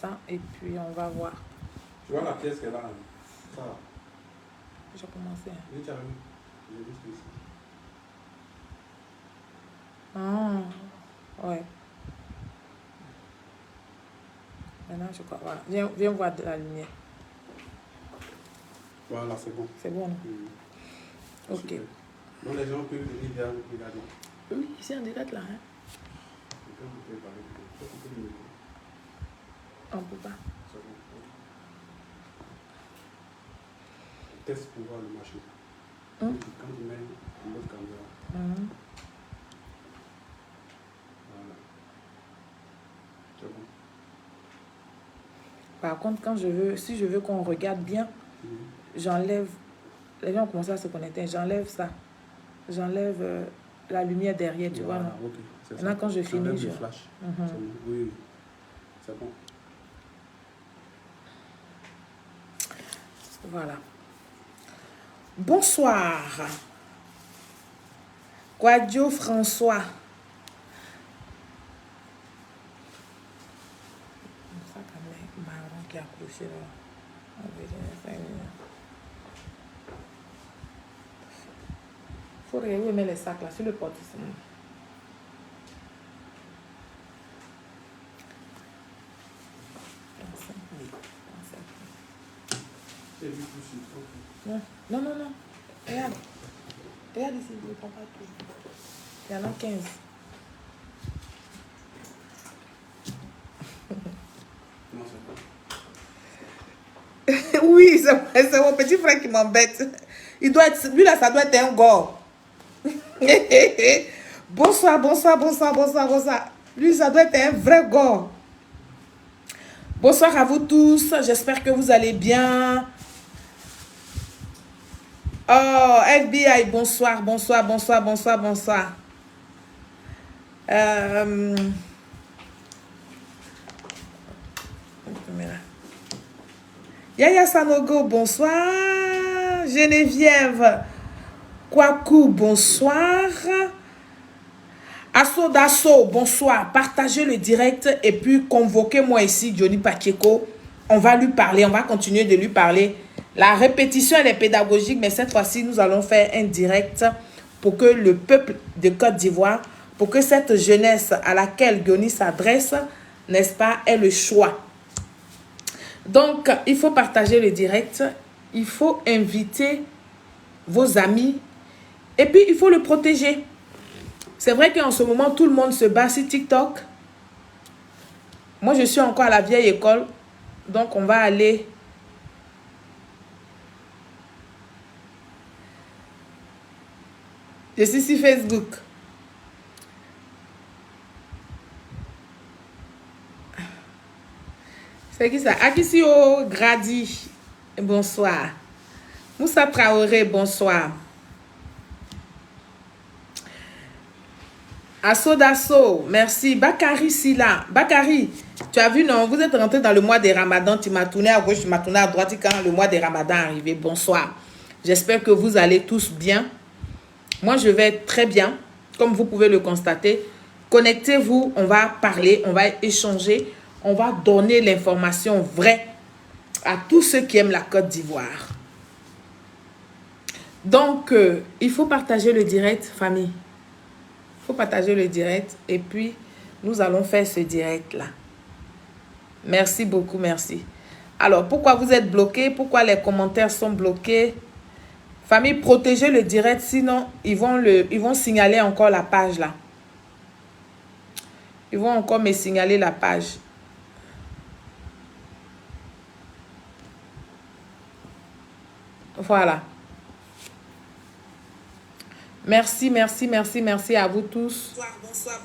ça et puis on va voir. Tu vois la pièce qu'elle a? Ça. J'ai commencé. Oui, tu as vu. J'ai vu ici. Ah, ouais. Maintenant, je crois. Voilà. Viens voir de la lumière. Voilà, c'est bon. C'est bon, non? Ok. Super. Donc les gens peuvent venir vers vous regarder. Oui, ici en direct là. Hein? On peut pas. Test pour voir le machin. Quand tu mets l'autre caméra. Voilà. C'est bon. Par contre, si je veux qu'on regarde bien, j'enlève. Les gens ont commencé à se connecter. J'enlève ça. J'enlève la lumière derrière, tu vois, non? Okay. Maintenant, quand je finis, je. Flash. Oui, c'est bon. Voilà. Bonsoir. Quadio François. Ça, quand même, marron qui a accroché là. Il faut regarder où met les sacs là, sur le porte. Non. Regarde. Regarde ici, je ne prends pas tout. Il y en a 15. Oui, c'est mon petit frère qui m'embête. Lui là, ça doit être un gore. Bonsoir. Lui, ça doit être un vrai gore. Bonsoir à vous tous. J'espère que vous allez bien. Oh, FBI, bonsoir. Yaya Sanogo, bonsoir. Geneviève Kwaku, bonsoir. Asso, bonsoir. Partagez le direct et puis convoquez-moi ici, Johnny Pacheco. On va lui parler, on va continuer de lui parler. La répétition, elle est pédagogique, mais cette fois-ci, nous allons faire un direct pour que le peuple de Côte d'Ivoire, pour que cette jeunesse à laquelle Johnny s'adresse, n'est-ce pas, ait le choix. Donc, il faut partager le direct, il faut inviter vos amis et puis il faut le protéger. C'est vrai qu'en ce moment, tout le monde se bat sur TikTok. Moi, je suis encore à la vieille école, donc on va aller... Je suis sur Facebook. C'est qui ça? Akisio Gradi, bonsoir. Moussa Traoré, bonsoir. Dasso, merci. Bakari Silla. Bakari, tu as vu, non? Vous êtes rentré dans le mois des Ramadans. Tu m'as tourné à gauche, tu m'as tourné à droite quand le mois des Ramadans est arrivé. Bonsoir. J'espère que vous allez tous bien. Moi, je vais très bien, comme vous pouvez le constater. Connectez-vous, on va parler, on va échanger, on va donner l'information vraie à tous ceux qui aiment la Côte d'Ivoire. Donc, il faut partager le direct, famille. Il faut partager le direct et puis nous allons faire ce direct-là. Merci beaucoup, merci. Alors, pourquoi vous êtes bloqués? Pourquoi les commentaires sont bloqués? Famille, protégez le direct, sinon ils vont signaler encore la page là. Ils vont encore me signaler la page. Voilà. Merci à vous tous. Bonsoir.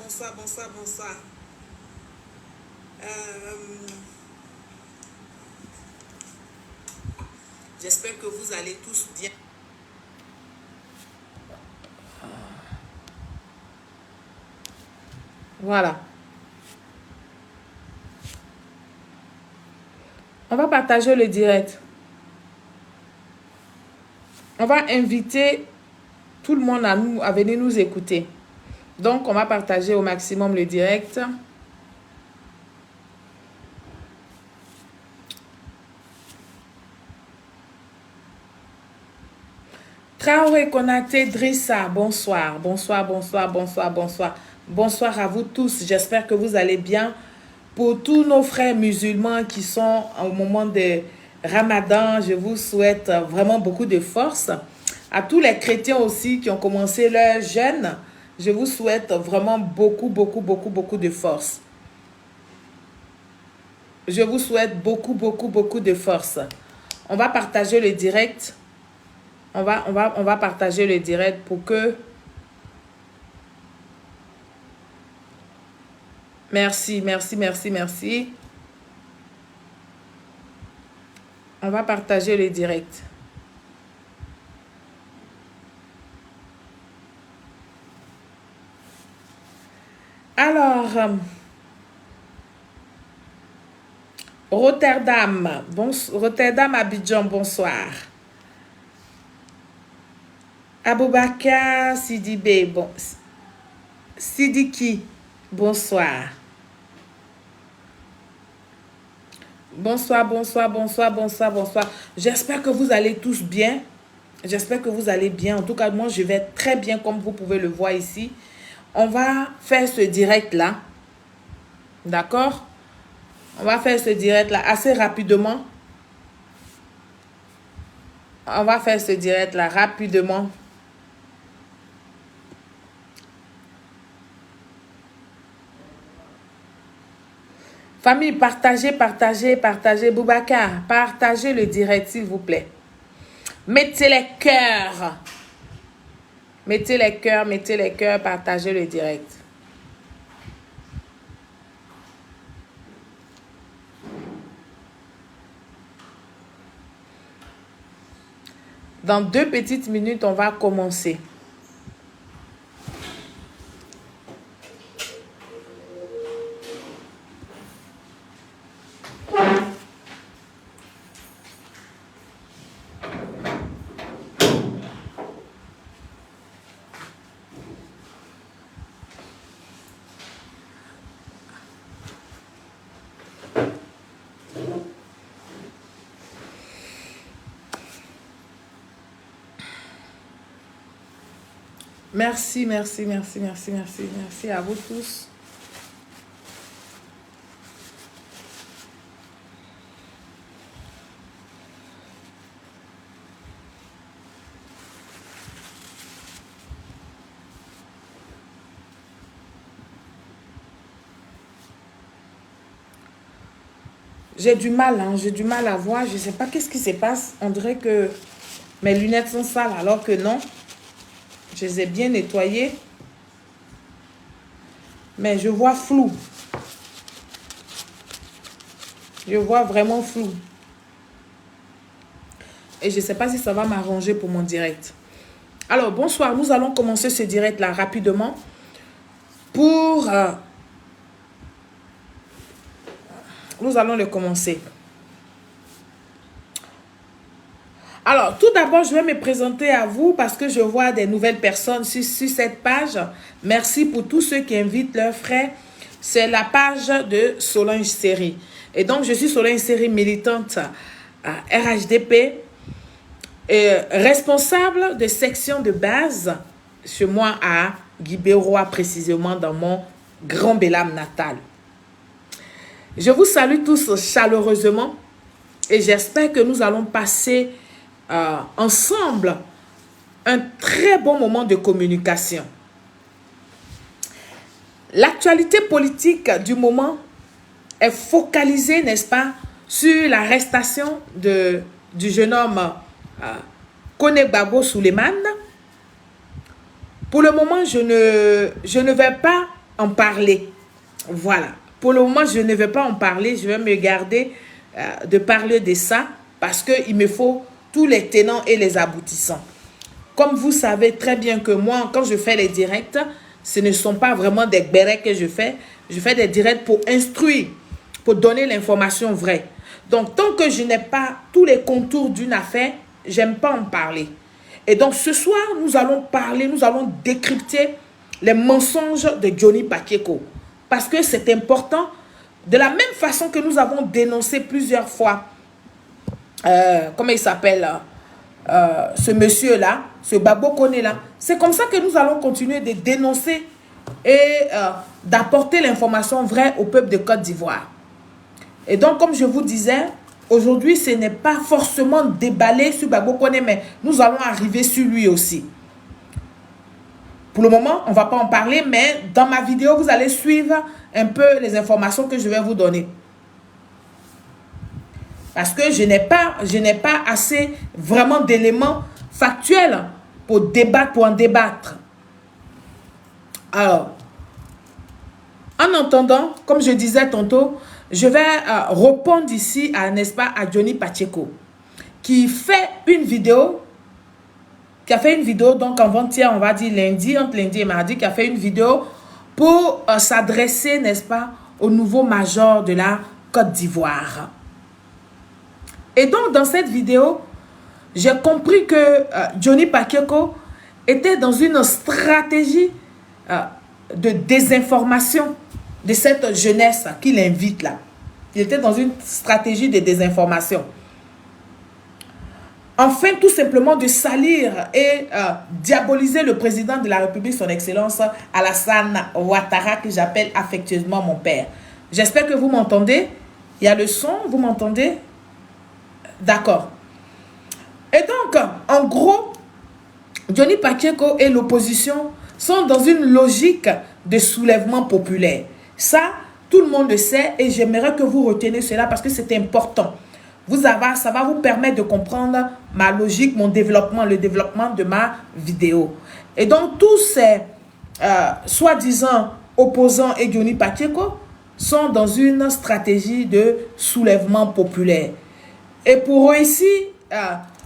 J'espère que vous allez tous bien. Voilà. On va partager le direct. On va inviter tout le monde à venir nous écouter. Donc, on va partager au maximum le direct. Traoré Konaté Drissa, bonsoir, bonsoir, bonsoir, bonsoir, bonsoir. Bonsoir à vous tous, j'espère que vous allez bien. Pour tous nos frères musulmans qui sont au moment de Ramadan, je vous souhaite vraiment beaucoup de force. À tous les chrétiens aussi qui ont commencé leur jeûne, je vous souhaite vraiment beaucoup, beaucoup, beaucoup, beaucoup de force. Je vous souhaite beaucoup, beaucoup, beaucoup de force. On va partager le direct. On va partager le direct pour que... Merci, merci, merci, merci. On va partager le direct. Alors, Rotterdam, Rotterdam, Abidjan, bonsoir. Aboubakar Sidibé, bon, Sidiki, bonsoir. Bonsoir, bonsoir, bonsoir, bonsoir, bonsoir. J'espère que vous allez tous bien. J'espère que vous allez bien. En tout cas, moi, je vais très bien, comme vous pouvez le voir ici. On va faire ce direct-là. D'accord? On va faire ce direct-là assez rapidement. On va faire ce direct-là rapidement. Famille, partagez, partagez, partagez. Boubacar, partagez le direct, s'il vous plaît. Mettez les cœurs. Mettez les cœurs, partagez le direct. Dans 2 petites minutes, on va commencer. Merci, merci, merci, merci, merci, merci à vous tous. J'ai du mal, hein, j'ai du mal à voir. Je ne sais pas qu'est-ce qui se passe. On dirait que mes lunettes sont sales alors que non. Je les ai bien nettoyées. Mais je vois flou. Je vois vraiment flou. Et je ne sais pas si ça va m'arranger pour mon direct. Alors, bonsoir. Nous allons commencer ce direct-là rapidement. Nous allons le commencer. Alors, tout d'abord, je vais me présenter à vous parce que je vois des nouvelles personnes sur cette page. Merci pour tous ceux qui invitent leurs frères. C'est la page de Solange Seri. Et donc, je suis Solange Seri, militante à RHDP, responsable de section de base chez moi à Guibérois, précisément dans mon Grand Bélam natal. Je vous salue tous chaleureusement et j'espère que nous allons passer ensemble un très bon moment de communication. L'actualité politique du moment est focalisée, n'est-ce pas, sur l'arrestation du jeune homme Kone Gbagbo Souleymane. Pour le moment, je ne vais pas en parler. Voilà. Pour le moment, je ne vais pas en parler. Je vais me garder de parler de ça parce qu'il me faut tous les tenants et les aboutissants. Comme vous savez très bien que moi, quand je fais les directs, ce ne sont pas vraiment des bérets que je fais. Je fais des directs pour instruire, pour donner l'information vraie. Donc, tant que je n'ai pas tous les contours d'une affaire, j'aime pas en parler. Et donc, ce soir, nous allons parler, nous allons décrypter les mensonges de Johnny Pacheco. Parce que c'est important. De la même façon que nous avons dénoncé plusieurs fois, comment il s'appelle, ce monsieur-là, ce Babo Koné-là. C'est comme ça que nous allons continuer de dénoncer et d'apporter l'information vraie au peuple de Côte d'Ivoire. Et donc, comme je vous disais, aujourd'hui, ce n'est pas forcément déballé sur Babo Koné, mais nous allons arriver sur lui aussi. Pour le moment, on ne va pas en parler, mais dans ma vidéo, vous allez suivre un peu les informations que je vais vous donner. Parce que je n'ai pas assez vraiment d'éléments factuels pour débattre, pour en débattre. Alors, en entendant, comme je disais tantôt, je vais répondre ici à, n'est-ce pas, à Johnny Pacheco, qui fait une vidéo, donc avant-hier, on va dire lundi, entre lundi et mardi, qui a fait une vidéo pour s'adresser, n'est-ce pas, au nouveau major de la Côte d'Ivoire. Et donc, dans cette vidéo, j'ai compris que Johnny Pacheco était dans une stratégie de désinformation de cette jeunesse qu'il invite là. Il était dans une stratégie de désinformation. Enfin, tout simplement de salir et diaboliser le président de la République, son Excellence Alassane Ouattara, que j'appelle affectueusement mon père. J'espère que vous m'entendez. Il y a le son, vous m'entendez? D'accord. Et donc, en gros, Johnny Pacheco et l'opposition sont dans une logique de soulèvement populaire. Ça, tout le monde le sait et j'aimerais que vous reteniez cela parce que c'est important. Ça va vous permettre de comprendre ma logique, mon développement, le développement de ma vidéo. Et donc, tous ces soi-disant opposants et Johnny Pacheco sont dans une stratégie de soulèvement populaire. Et pour réussir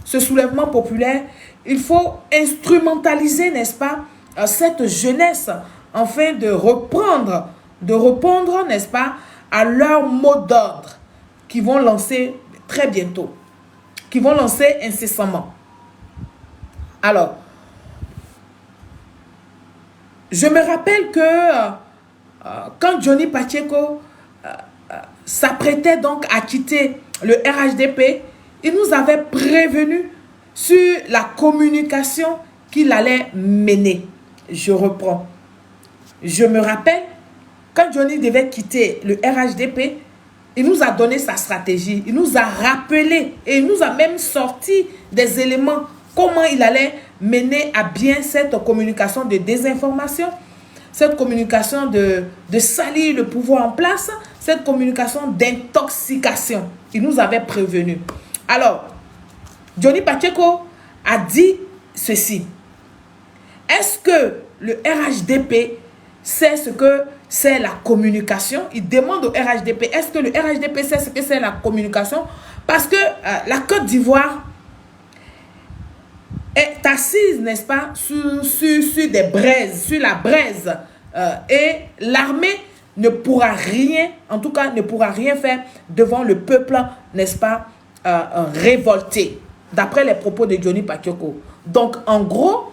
ce soulèvement populaire, il faut instrumentaliser, n'est-ce pas, cette jeunesse, afin de répondre, n'est-ce pas, à leur mot d'ordre qu'ils vont lancer très bientôt, qu'ils vont lancer incessamment. Alors, je me rappelle que quand Johnny Pacheco s'apprêtait donc à quitter le RHDP, il nous avait prévenu sur la communication qu'il allait mener. Je reprends. Je me rappelle, quand Johnny devait quitter le RHDP, il nous a donné sa stratégie. Il nous a rappelé et il nous a même sorti des éléments, comment il allait mener à bien cette communication de désinformation, cette communication de salir le pouvoir en place, cette communication d'intoxication. Il nous avait prévenu. Alors, Johnny Pacheco a dit ceci. Est-ce que le RHDP sait ce que c'est la communication? Il demande au RHDP, est-ce que le RHDP sait ce que c'est la communication? Parce que la Côte d'Ivoire est assise, n'est-ce pas, sur des braises, sur la braise. Et l'armée ne pourra rien, en tout cas ne pourra rien faire devant le peuple, n'est-ce pas, révolté, d'après les propos de Johnny Pacheco. Donc, en gros,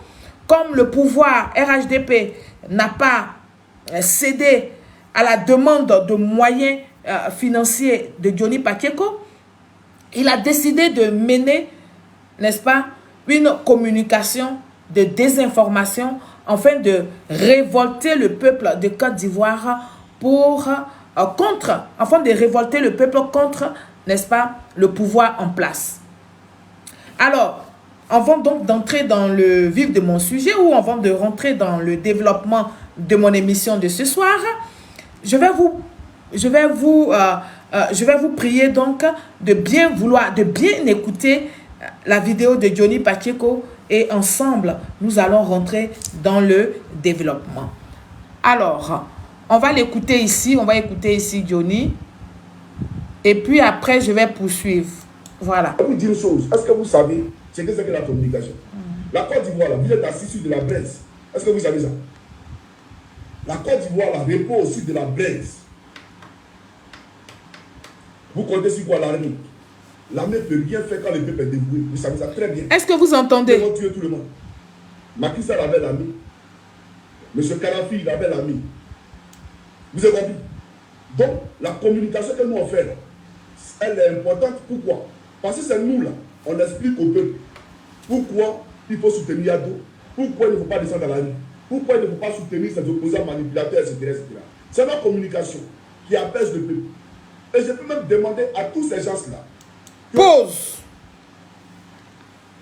comme le pouvoir RHDP n'a pas cédé à la demande de moyens financiers de Johnny Pacheco, il a décidé de mener, n'est-ce pas, une communication de désinformation afin de révolter le peuple de Côte d'Ivoire afin de révolter le peuple contre, n'est-ce pas, le pouvoir en place. Alors, avant donc d'entrer dans le vif de mon sujet ou avant de rentrer dans le développement de mon émission de ce soir, je vais vous prier donc de bien écouter la vidéo de Johnny Pacheco et ensemble, nous allons rentrer dans le développement. Alors, on va l'écouter ici, Johnny. Et puis après, je vais poursuivre. Voilà. Je vais vous dire une chose. Est-ce que vous savez ce que c'est que la communication? La Côte d'Ivoire, vous êtes assis sur de la braise. Est-ce que vous savez ça? La Côte d'Ivoire repose sur de la braise. Vous comptez sur quoi l'armée? L'armée ne peut rien faire quand le peuple est dévoué. Vous savez ça très bien. Est-ce que vous entendez? Ils vont tuer tout le monde. Macky Sall avait l'ami. M. Kadhafi, il avait l'ami. Vous avez compris? Donc, la communication que nous on fait, elle est importante. Pourquoi? Parce que c'est nous là, on explique au peuple Pourquoi il faut soutenir Yado? Pourquoi il ne faut pas descendre dans la rue? Pourquoi il ne faut pas soutenir ses opposants manipulateurs, etc. C'est notre communication qui apaise le peuple. Et je peux même demander à tous ces gens-là. Pause.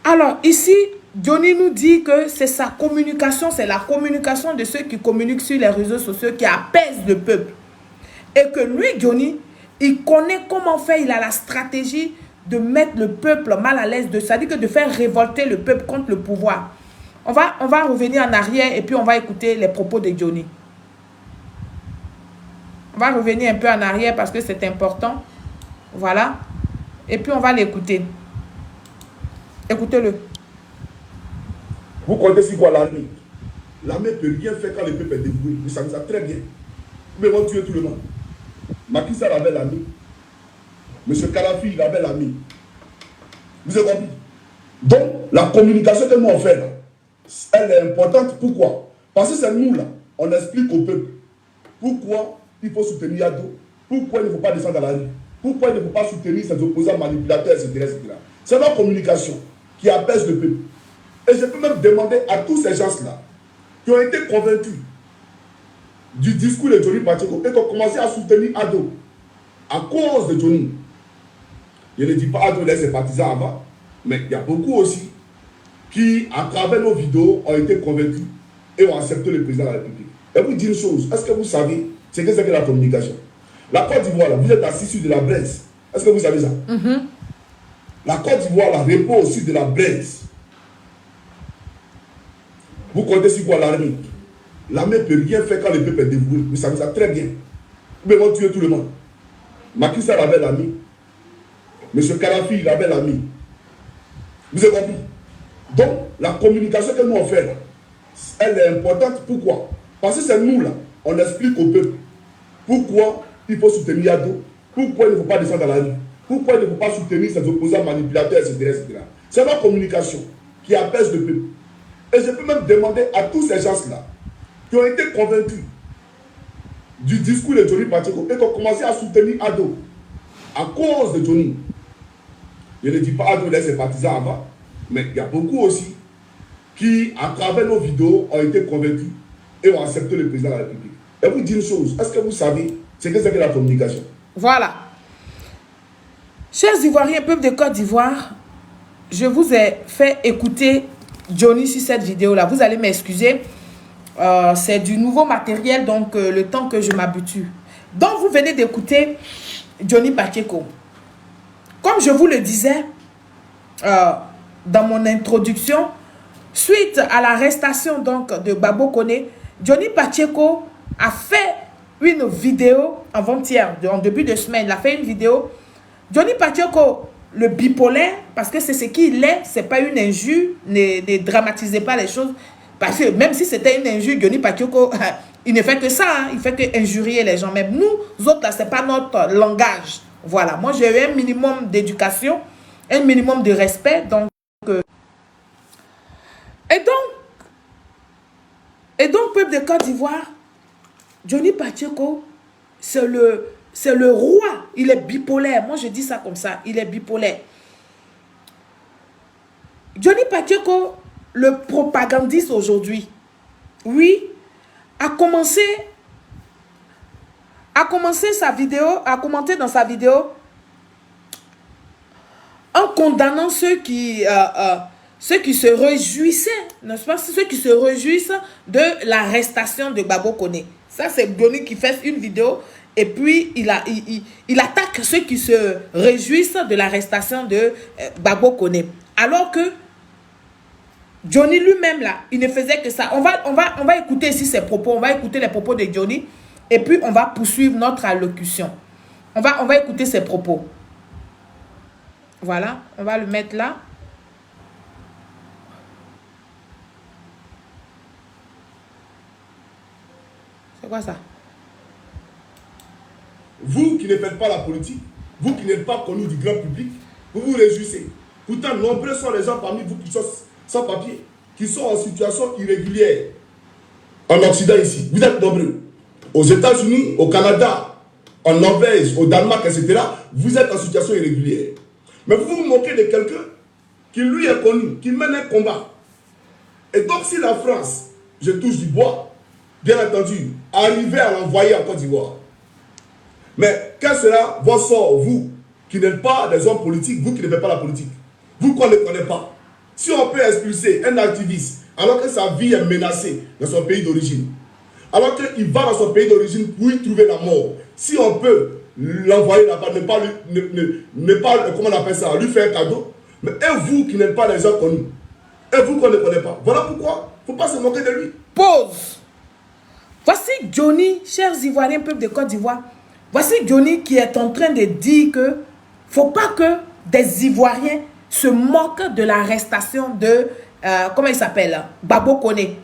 Alors, ici, Johnny nous dit que c'est sa communication, c'est la communication de ceux qui communiquent sur les réseaux sociaux qui apaise le peuple. Et que lui, Johnny, il connaît comment faire, il a la stratégie de mettre le peuple mal à l'aise, c'est-à-dire que de faire révolter le peuple contre le pouvoir. On va revenir en arrière et puis on va écouter les propos de Johnny. On va revenir un peu en arrière parce que c'est important. Voilà. Et puis on va l'écouter. Écoutez-le. Vous comptez sur quoi l'armée? L'armée ne peut rien faire quand le peuple est dévoué. Vous savez ça très bien. Ils vont tuer tout le monde. Macky Sall avait l'ami. M. Kadhafi, il avait l'ami. Vous avez compris? Donc, la communication que nous on fait là, elle est importante. Pourquoi? Parce que c'est nous là, on explique au peuple pourquoi il faut soutenir Yado, pourquoi il ne faut pas descendre dans la rue, pourquoi il ne faut pas soutenir ses opposants manipulateurs, etc. C'est notre communication qui apaise le peuple. Et je peux même demander à tous ces gens-là qui ont été convaincus du discours de Johnny Pacheco et qui ont commencé à soutenir Ado à cause de Johnny. Je ne dis pas Ado laisse ses partisans avant, mais il y a beaucoup aussi qui, à travers nos vidéos, ont été convaincus et ont accepté le président de la République. Et vous dire une chose, est-ce que vous savez ce que c'est que la communication? La Côte d'Ivoire, vous êtes assis sur de la braise. Est-ce que vous savez ça? La Côte d'Ivoire là, repose sur de la braise. Vous comptez sur quoi l'armée? L'armée ne peut rien faire quand le peuple est dévoué. Vous savez ça très bien. Ils vont tuer tout le monde. Macky Sall avait l'ami. M. Kadhafi, il avait l'ami. Vous avez compris? Donc, la communication que nous on fait là, elle est importante. Pourquoi? Parce que c'est nous là, on explique au peuple pourquoi il faut soutenir Yado, pourquoi il ne faut pas descendre dans la rue, pourquoi il ne faut pas soutenir ses opposants manipulateurs, etc. C'est notre communication qui apaise le peuple. Et je peux même demander à tous ces gens-là qui ont été convaincus du discours de Johnny Pacheco et qui ont commencé à soutenir Ado à cause de Johnny. Je ne dis pas Ado laisse ses partisans avant, mais il y a beaucoup aussi qui, à travers nos vidéos, ont été convaincus et ont accepté le président de la République. Et vous dire une chose, est-ce que vous savez ce que c'est que la communication? Voilà. Chers Ivoiriens, peuple de Côte d'Ivoire, je vous ai fait écouter Johnny sur cette vidéo-là. Vous allez m'excuser. C'est du nouveau matériel, donc le temps que je m'habitue. Donc, vous venez d'écouter Johnny Pacheco. Comme je vous le disais dans mon introduction, suite à l'arrestation donc de Babo Koné, Johnny Pacheco a fait une vidéo avant-hier, en début de semaine. Il a fait une vidéo. Johnny Pacheco, le bipolaire, parce que c'est ce qu'il est, c'est pas une injure, ne dramatisez pas les choses. Parce que même si c'était une injure, Johnny Pacheco, il ne fait que ça, hein, il fait que injurier les gens. Même nous autres, là, c'est pas notre langage. Voilà, moi j'ai eu un minimum d'éducation, un minimum de respect. Donc, et donc, peuple de Côte d'Ivoire, Johnny Pacheco, c'est le roi. Il est bipolaire. Moi, je dis ça comme ça. Il est bipolaire. Johnny Pacheco, le propagandiste aujourd'hui, oui, a commencé sa vidéo, a commenté dans sa vidéo en condamnant ceux qui se réjouissaient, n'est-ce pas? Ceux qui se réjouissent de l'arrestation de Babo Koné. Ça, c'est Johnny qui fait une vidéo et puis il attaque ceux qui se réjouissent de l'arrestation de Babo Koné. Alors que Johnny lui-même, là, il ne faisait que ça. On va écouter ici ses propos. On va écouter les propos de Johnny et puis on va poursuivre notre allocution. On va écouter ses propos. Voilà, on va le mettre là. C'est quoi ça? Vous qui ne faites pas la politique, vous qui n'êtes pas connu du grand public, vous vous réjouissez. Pourtant, nombreux sont les gens parmi vous qui sont sans papier, qui sont en situation irrégulière. En Occident ici, vous êtes nombreux. Aux États-Unis, au Canada, en Norvège, au Danemark, etc., vous êtes en situation irrégulière. Mais vous vous moquez de quelqu'un qui lui est connu, qui mène un combat. Et donc si la France, je touche du bois, bien entendu, arrivait à l'envoyer en Côte d'Ivoire. Mais quel sera votre sort, vous, qui n'êtes pas des hommes politiques, vous qui ne faites pas la politique, vous qu'on ne connaît pas? Si on peut expulser un activiste alors que sa vie est menacée dans son pays d'origine, alors qu'il va dans son pays d'origine pour y trouver la mort, si on peut l'envoyer là-bas, ne pas, comment on appelle ça, lui faire un cadeau, mais et vous qui n'êtes pas des gens connus, et vous qu'on ne connaît pas, voilà pourquoi il ne faut pas se moquer de lui. Pause. Voici Johnny, chers Ivoiriens, peuple de Côte d'Ivoire. Voici Johnny qui est en train de dire que faut pas que des Ivoiriens se moquent de l'arrestation de, comment il s'appelle, Gbagbo Koné.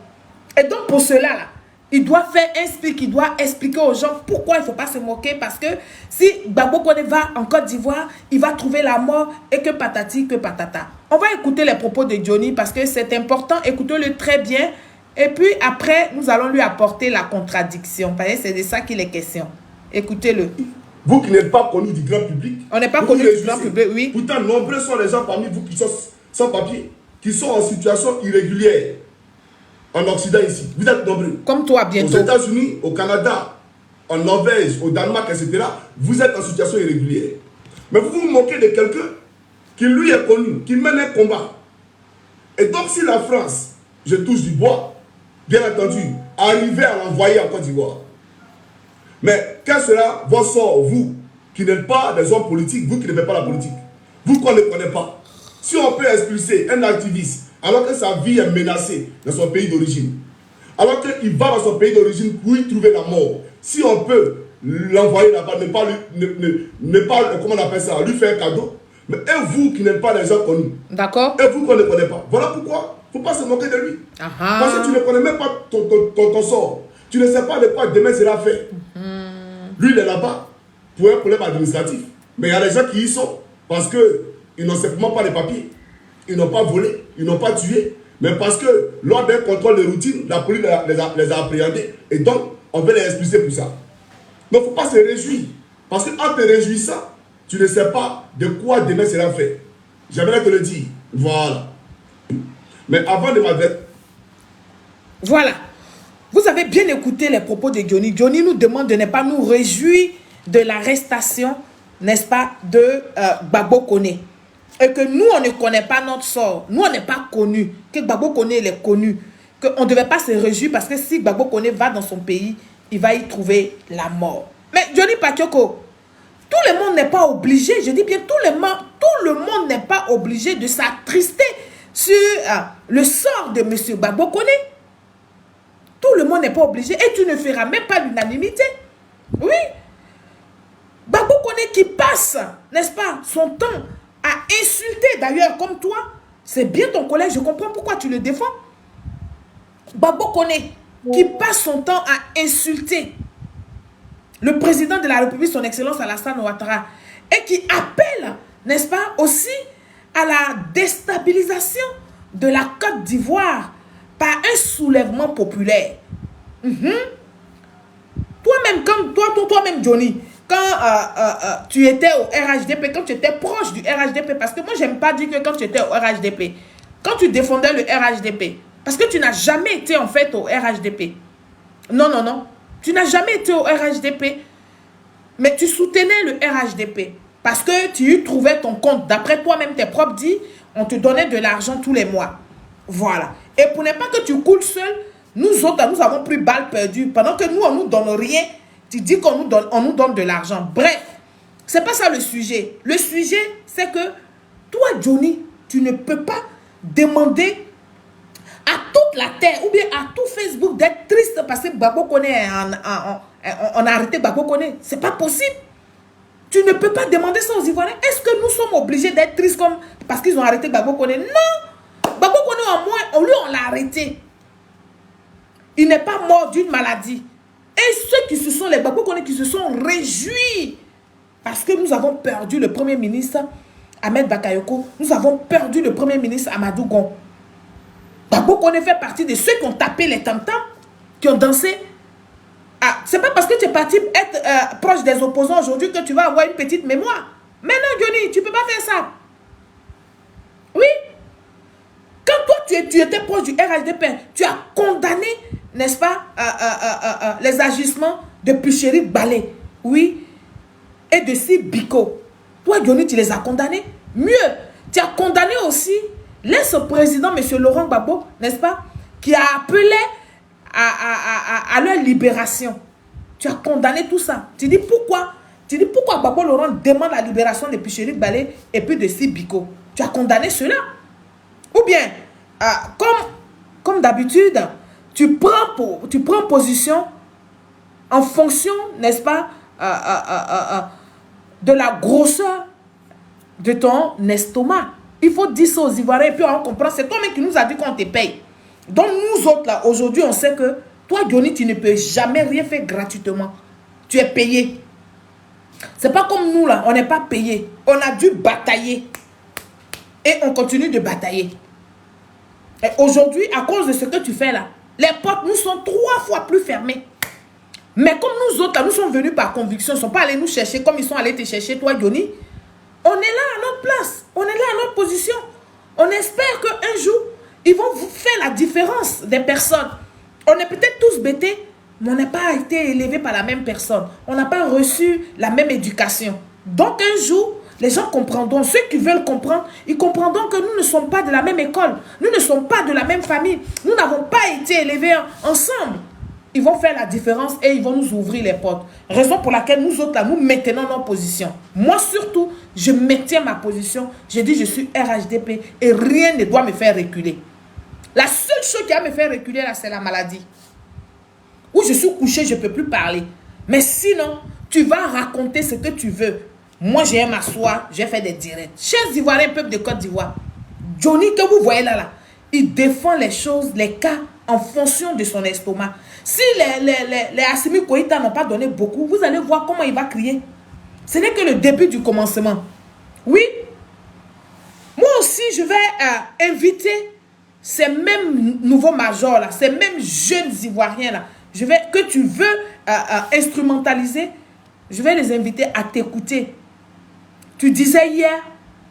Et donc pour cela, là, il doit faire un speak, il doit expliquer aux gens pourquoi il ne faut pas se moquer. Parce que si Gbagbo Koné va en Côte d'Ivoire, il va trouver la mort et que patati, que patata. On va écouter les propos de Johnny parce que c'est important. Écoutez-le très bien. Et puis après, nous allons lui apporter la contradiction. Parce que c'est de ça qu'il est question. Écoutez-le. Vous qui n'êtes pas connu du grand public. On n'est pas connu du grand public, oui. Pourtant, nombreux sont les gens parmi vous qui sont sans papier, qui sont en situation irrégulière. En Occident ici, vous êtes nombreux. Comme toi, bientôt. Aux États-Unis, au Canada, en Norvège, au Danemark, etc., vous êtes en situation irrégulière. Mais vous vous moquez de quelqu'un qui lui est connu, qui mène un combat. Et donc, si la France, je touche du bois, bien entendu, arrivait à l'envoyer en Côte d'Ivoire. Mais quel sera votre sort, vous, qui n'êtes pas des hommes politiques, vous qui ne faites pas la politique, vous qu'on ne connaît pas? Si on peut expulser un activiste alors que sa vie est menacée dans son pays d'origine, alors qu'il va dans son pays d'origine pour y trouver la mort, si on peut l'envoyer là-bas, ne pas, comment on appelle ça, lui faire un cadeau, mais et vous qui n'êtes pas des gens connus, d'accord, et vous qu'on ne connaît pas, voilà pourquoi il ne faut pas se moquer de lui. Parce que tu ne connais même pas ton sort. Tu ne sais pas de quoi demain sera fait. Lui, il est là-bas pour un problème administratif. Mais il y a des gens qui y sont parce qu'ils n'ont simplement pas les papiers. Ils n'ont pas volé, ils n'ont pas tué. Mais parce que lors d'un contrôle de routine, la police les a appréhendés. Et donc, on veut les expulser pour ça. Mais il ne faut pas se réjouir. Parce qu'en te réjouissant, tu ne sais pas de quoi demain sera fait. J'aimerais te le dire. Voilà. Mais avant de m'adresser. Voilà. Vous avez bien écouté les propos de Johnny. Johnny nous demande de ne pas nous réjouir de l'arrestation, n'est-ce pas, de Gbagbo Koné. Et que nous, on ne connaît pas notre sort. Nous, on n'est pas connus. Que Gbagbo Koné, il est connu. Qu'on ne devait pas se réjouir parce que si Gbagbo Koné va dans son pays, il va y trouver la mort. Mais Johnny Pacheco, tout le monde n'est pas obligé, je dis bien tout le monde n'est pas obligé de s'attrister sur le sort de M. Gbagbo Koné. Tout le monde n'est pas obligé et tu ne feras même pas l'unanimité. Oui. Gbagbo Koné qui passe, n'est-ce pas, son temps à insulter, d'ailleurs, comme toi, c'est bien ton collègue, je comprends pourquoi tu le défends. Gbagbo Koné qui passe son temps à insulter le président de la République, son Excellence Alassane Ouattara, et qui appelle, n'est-ce pas, aussi à la déstabilisation de la Côte d'Ivoire par un soulèvement populaire. Toi-même, Johnny, quand tu étais au RHDP, quand tu étais proche du RHDP, parce que moi, j'aime pas dire que quand tu étais au RHDP, quand tu défendais le RHDP, parce que tu n'as jamais été en fait au RHDP. Non. Tu n'as jamais été au RHDP, mais tu soutenais le RHDP parce que tu y trouvais ton compte. D'après toi-même, tes propres dit, on te donnait de l'argent tous les mois. Voilà. Et pour ne pas que tu coules seul, nous autres, nous avons pris balle perdue. Pendant que nous, on ne nous donne rien, tu dis qu'on nous donne de l'argent. Bref, ce n'est pas ça le sujet. Le sujet, c'est que toi, Johnny, tu ne peux pas demander à toute la terre ou bien à tout Facebook d'être triste parce que Gbagbo Koné on a arrêté Gbagbo Koné. C'est pas possible. Tu ne peux pas demander ça aux Ivoiriens. Est-ce que nous sommes obligés d'être tristes comme parce qu'ils ont arrêté Gbagbo Koné? Non. Gbagbo Koné, au moins, on l'a arrêté. Il n'est pas mort d'une maladie. Et ceux qui se sont, les Gbagbo Koné qui se sont réjouis parce que nous avons perdu le Premier ministre Ahmed Bakayoko. Nous avons perdu le Premier ministre Amadou Gon. Gbagbo Koné fait partie de ceux qui ont tapé les tam-tams, qui ont dansé. Ah, c'est pas parce que tu es parti être proche des opposants aujourd'hui que tu vas avoir une petite mémoire. Mais non, Johnny, tu ne peux pas faire ça. Oui, tu étais proche du RHDP, tu as condamné, n'est-ce pas, les agissements de Puchéry Balé, oui, et de Si Biko. Toi, Johnny, tu les as condamnés. Mieux, tu as condamné aussi l'ex-président, M. Laurent Gbagbo, n'est-ce pas, qui a appelé à leur libération. Tu as condamné tout ça. Tu dis pourquoi? Tu dis pourquoi Gbagbo Laurent demande la libération de Puchéry Balé et puis de Si Biko. Tu as condamné cela. Ou bien, comme d'habitude, tu prends position en fonction, n'est-ce pas, de la grosseur de ton estomac. Il faut dire ça aux Ivoiriens et puis on comprend. C'est toi-même qui nous a dit qu'on te paye. Donc nous autres, là, aujourd'hui, on sait que toi, Johnny, tu ne peux jamais rien faire gratuitement. Tu es payé. C'est pas comme nous, là, on n'est pas payé. On a dû batailler. Et on continue de batailler. Et aujourd'hui, à cause de ce que tu fais là, les portes nous sont 3 fois plus fermées. Mais comme nous autres, là, nous sommes venus par conviction, ils ne sont pas allés nous chercher comme ils sont allés te chercher, toi, Johnny. On est là à notre place. On est là à notre position. On espère qu'un jour, ils vont vous faire la différence des personnes. On est peut-être tous bêtés, mais on n'a pas été élevés par la même personne. On n'a pas reçu la même éducation. Donc un jour, les gens comprendront. Ceux qui veulent comprendre, ils comprendront que nous ne sommes pas de la même école. Nous ne sommes pas de la même famille. Nous n'avons pas été élevés ensemble. Ils vont faire la différence et ils vont nous ouvrir les portes. Raison pour laquelle nous autres, là, nous maintenons nos positions. Moi surtout, je maintiens ma position. Je dis je suis RHDP et rien ne doit me faire reculer. La seule chose qui va me faire reculer là, c'est la maladie. Où je suis couché, je ne peux plus parler. Mais sinon, tu vas raconter ce que tu veux. Moi, j'ai m'asseoir, j'ai fait des directs. Chers Ivoiriens, peuple de Côte d'Ivoire, Johnny, que vous voyez là, il défend les choses, les cas, en fonction de son estomac. Si les Assimi Koïta n'ont pas donné beaucoup, vous allez voir comment il va crier. Ce n'est que le début du commencement. Oui, moi aussi, je vais inviter ces mêmes nouveaux majors là, ces mêmes jeunes Ivoiriens là, que tu veux instrumentaliser, je vais les inviter à t'écouter. Tu disais hier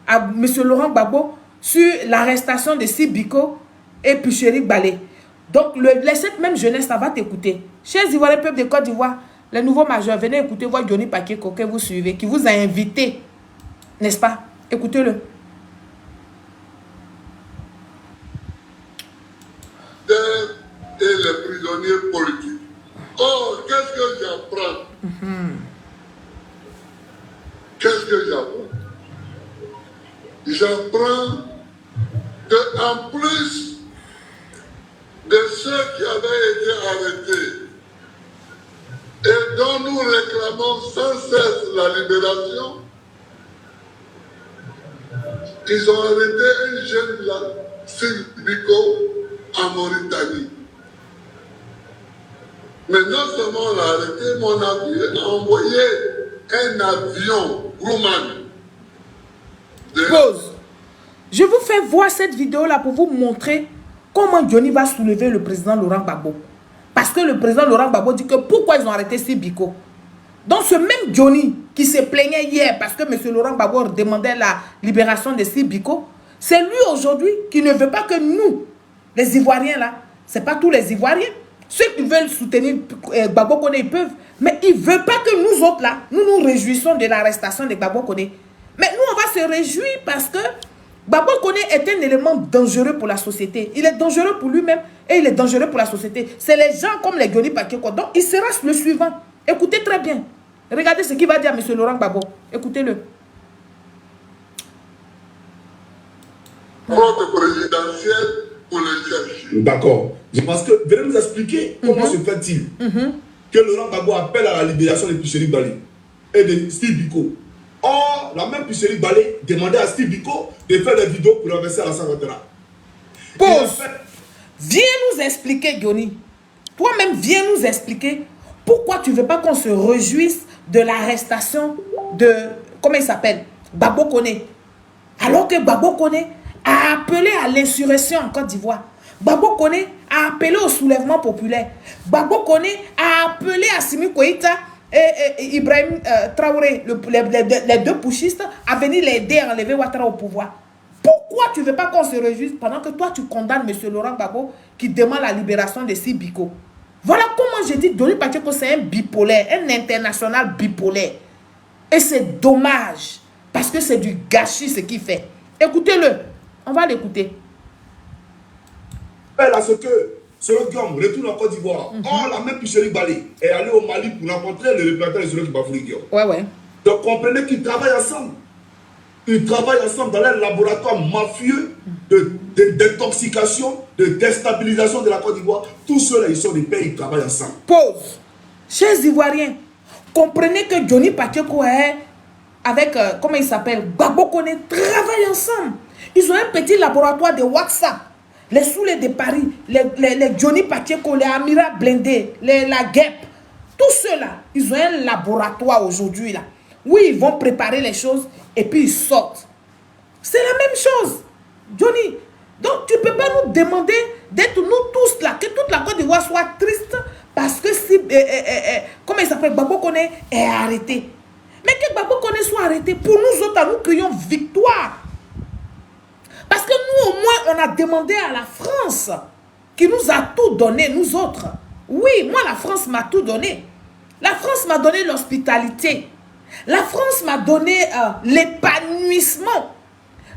à M. Laurent Gbagbo sur l'arrestation de Si Biko et Puchéry Balé. Donc, cette même jeunesse, ça va t'écouter. Chers Ivoiriens, peuple de Côte d'Ivoire, les nouveaux majeurs, venez écouter voir Johnny Pacheco que vous suivez, qui vous a invité, n'est-ce pas? Écoutez-le. Et les prisonniers politiques. Oh, qu'est-ce que j'apprends? Qu'est-ce que j'apprends? J'apprends qu'en plus de ceux qui avaient été arrêtés et dont nous réclamons sans cesse la libération, ils ont arrêté un jeune là, Si Biko, en Mauritanie. Mais non seulement on l'a arrêté, mais on a envoyé un avion roumain. Pause. Je vous fais voir cette vidéo-là pour vous montrer comment Johnny va soulever le président Laurent Gbagbo. Parce que le président Laurent Gbagbo dit que pourquoi ils ont arrêté Si Biko. Donc ce même Johnny qui se plaignait hier parce que M. Laurent Gbagbo demandait la libération de Si Biko, c'est lui aujourd'hui qui ne veut pas que nous, les Ivoiriens là, c'est pas tous les Ivoiriens, ceux qui veulent soutenir Gbagbo Koné, ils peuvent, mais il ne veut pas que nous autres là, nous nous réjouissons de l'arrestation de Gbagbo Koné. Mais nous on va se réjouir parce que Gbagbo Koné est un élément dangereux pour la société. Il est dangereux pour lui-même et il est dangereux pour la société. C'est les gens comme les Johnny Pacheco. Donc il sera le suivant. Écoutez très bien. Regardez ce qu'il va dire à M. Laurent Gbagbo. Écoutez-le. Vote présidentiel pour le chercher. D'accord. Je pense que, venez nous expliquer comment se fait-il que Laurent Gbagbo appelle à la libération de Puchéry Balé et de Si Biko. Or, la même Puchéry Balé demandait à Si Biko de faire des vidéos pour renverser Alassane Ouattara. Pause. Viens nous expliquer, Johnny. Toi-même, viens nous expliquer pourquoi tu ne veux pas qu'on se réjouisse de l'arrestation de, comment il s'appelle, Gbagbo Koné. Alors que Gbagbo Koné a appelé à l'insurrection en Côte d'Ivoire. Gbagbo Koné a appelé au soulèvement populaire. Gbagbo Koné a appelé Assimi Koïta et Ibrahim Traoré, les deux putschistes, à venir l'aider à enlever Ouattara au pouvoir. Pourquoi tu ne veux pas qu'on se réjouisse pendant que toi, tu condamnes M. Laurent Gbagbo qui demande la libération de Sibiko? Voilà comment je dis, Johnny Pacheco, c'est un bipolaire, un international bipolaire. Et c'est dommage, parce que c'est du gâchis ce qu'il fait. Écoutez-le, on va l'écouter. À ce que Solo Guillaume retourne en Côte d'Ivoire. Oh, la même Picheri Balé est allé au Mali pour rencontrer le représentant de Solo Guillaume. Ouais, ouais. Donc comprenez qu'ils travaillent ensemble. Ils travaillent ensemble dans un laboratoire mafieux de détoxication, de déstabilisation de la Côte d'Ivoire. Tous ceux-là, ils sont des pays, ils travaillent ensemble. Pause. Chers Ivoiriens, comprenez que Johnny Pacheco est avec, comment il s'appelle, Gbagbo Koné, travaillent ensemble. Ils ont un petit laboratoire de WhatsApp. Les Soulés de Paris, les Johnny Pacheco, les Amira Blindé, la Guêpe, tous ceux-là, ils ont un laboratoire aujourd'hui là. Oui, ils vont préparer les choses et puis ils sortent. C'est la même chose, Johnny. Donc, tu ne peux pas nous demander d'être nous tous là, que toute la Côte d'Ivoire soit triste parce que si, comment il s'appelle, Gbagbo Koné est arrêté. Mais que Gbagbo Koné soit arrêté, pour nous autres, nous crions victoire. Parce que nous, au moins, on a demandé à la France qui nous a tout donné, nous autres. Oui, moi, la France m'a tout donné. La France m'a donné l'hospitalité. La France m'a donné l'épanouissement.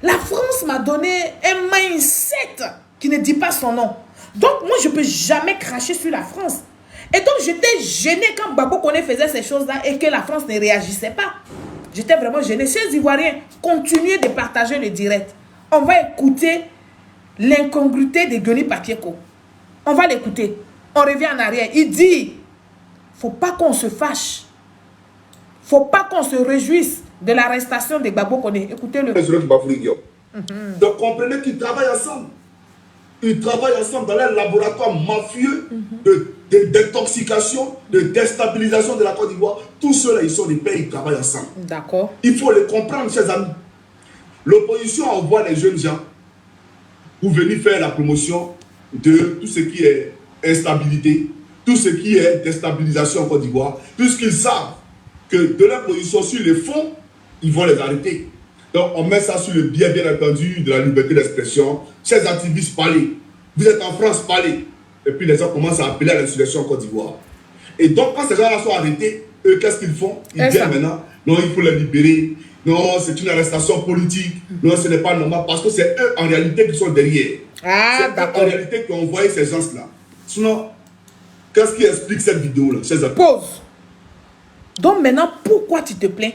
La France m'a donné un mindset qui ne dit pas son nom. Donc, moi, je ne peux jamais cracher sur la France. Et donc, j'étais gênée quand Gbagbo Koné faisait ces choses-là et que la France ne réagissait pas. J'étais vraiment gênée. Chers Ivoiriens, continuez de partager le direct. On va écouter l'incongruité de Johnny Pacheco. On va l'écouter. On revient en arrière. Il dit, faut pas qu'on se fâche. Faut pas qu'on se réjouisse de l'arrestation de Gbagbo Koné. Écoutez-le. Donc comprenez qu'ils travaillent ensemble. Ils travaillent ensemble dans un laboratoire mafieux de détoxication, de déstabilisation de la Côte d'Ivoire. Tous ceux-là, ils sont des pays, ils travaillent ensemble. D'accord. Il faut les comprendre, chers amis. L'opposition envoie les jeunes gens pour venir faire la promotion de tout ce qui est instabilité, tout ce qui est déstabilisation en Côte d'Ivoire, puisqu'ils savent que de leur position sur les fonds, ils vont les arrêter. Donc on met ça sur le biais, bien entendu, de la liberté d'expression. Chers activistes, parlez. Vous êtes en France, parlez. Et puis les gens commencent à appeler à l'insurrection en Côte d'Ivoire. Et donc quand ces gens-là sont arrêtés, eux, qu'est-ce qu'ils font? Ils disent maintenant, non, il faut les libérer. Non, c'est une arrestation politique. Non, ce n'est pas normal. Parce que c'est eux, en réalité, qui sont derrière. Ah, c'est eux, en réalité, qui ont envoyé ces gens-là. Sinon, qu'est-ce qui explique cette vidéo-là? Pause. Donc maintenant, pourquoi tu te plains?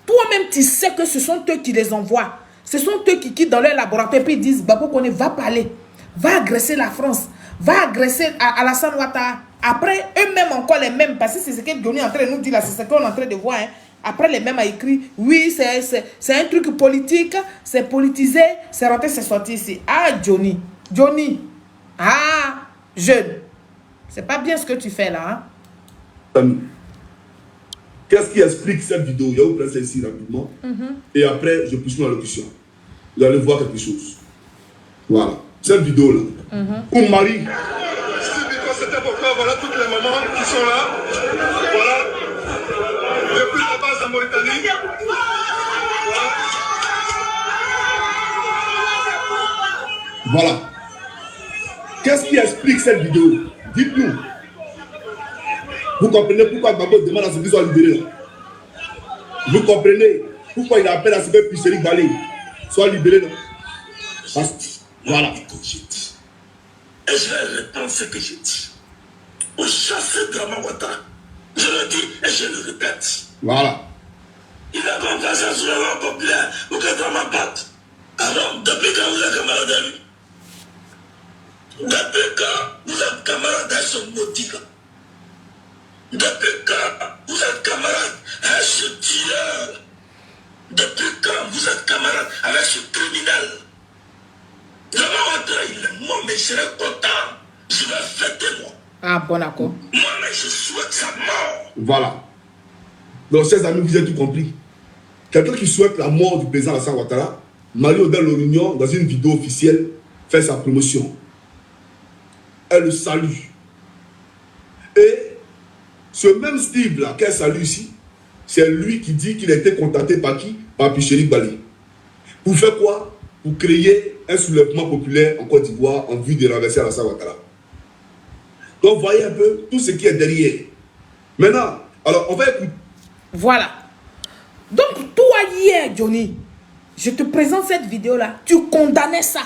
Toi-même, tu sais que ce sont eux qui les envoient. Ce sont eux qui quittent dans leur laboratoire et puis ils disent, Gbagbo Koné, va parler. Va agresser la France. Va agresser Alassane Ouattara. Après, eux-mêmes encore les mêmes. Parce que c'est ce que Johnny est en train de nous dire là. C'est ce qu'on est en train de voir. Hein. Après, les mêmes a écrit, oui, c'est un truc politique, c'est politisé, c'est rentré, c'est sorti ici. Ah, Johnny, ah, jeune, c'est pas bien ce que tu fais là. Hein? Qu'est-ce qui explique cette vidéo? Je vais vous prendre ici rapidement. Et après, je pousse ma locution. Vous allez voir quelque chose. Voilà, cette vidéo-là. Pour Marie. C'était pourquoi, voilà toutes les mamans qui sont là. Voilà. Depuis la base en Mauritanie. Voilà. Qu'est-ce qui explique cette vidéo? Dites-nous. Vous comprenez pourquoi Gbagbo demande à ce qu'ils soient libérés? Vous comprenez pourquoi il appelle à ce que Picheri Balé soit libéré? Voilà. Et je vais répondre ce que j'ai dit. Au chasseur de Draman Ouattara. Je le dis et je le répète. Voilà. Il a confiance sur le rang populaire pour que Draman parte. Alors, depuis quand vous êtes camarade à lui? Depuis quand vous êtes camarade à son maudit là? Depuis quand vous êtes camarade avec ce tueur? Depuis quand vous êtes camarade avec ce criminel? Draman Ouattara, il est mort, mais je serai content. Je vais fêter moi. Ah, bon accord. Moi, mais je souhaite sa mort. Voilà. Donc, chers amis, vous avez tout compris. Quelqu'un qui souhaite la mort du président Alassane Ouattara, Marie-Odile Lorignon, dans une vidéo officielle, fait sa promotion. Elle le salue. Et ce même Steve-là qu'elle salue ici, c'est lui qui dit qu'il a été contacté par qui? Par Picheri Balé. Pour faire quoi? pour créer un soulèvement populaire en Côte d'Ivoire en vue de renverser Alassane Ouattara. Donc, voyez un peu tout ce qui est derrière. Maintenant, alors, on va écouter. Voilà. Donc, toi, hier, Johnny, je te présente cette vidéo-là. Tu condamnais ça.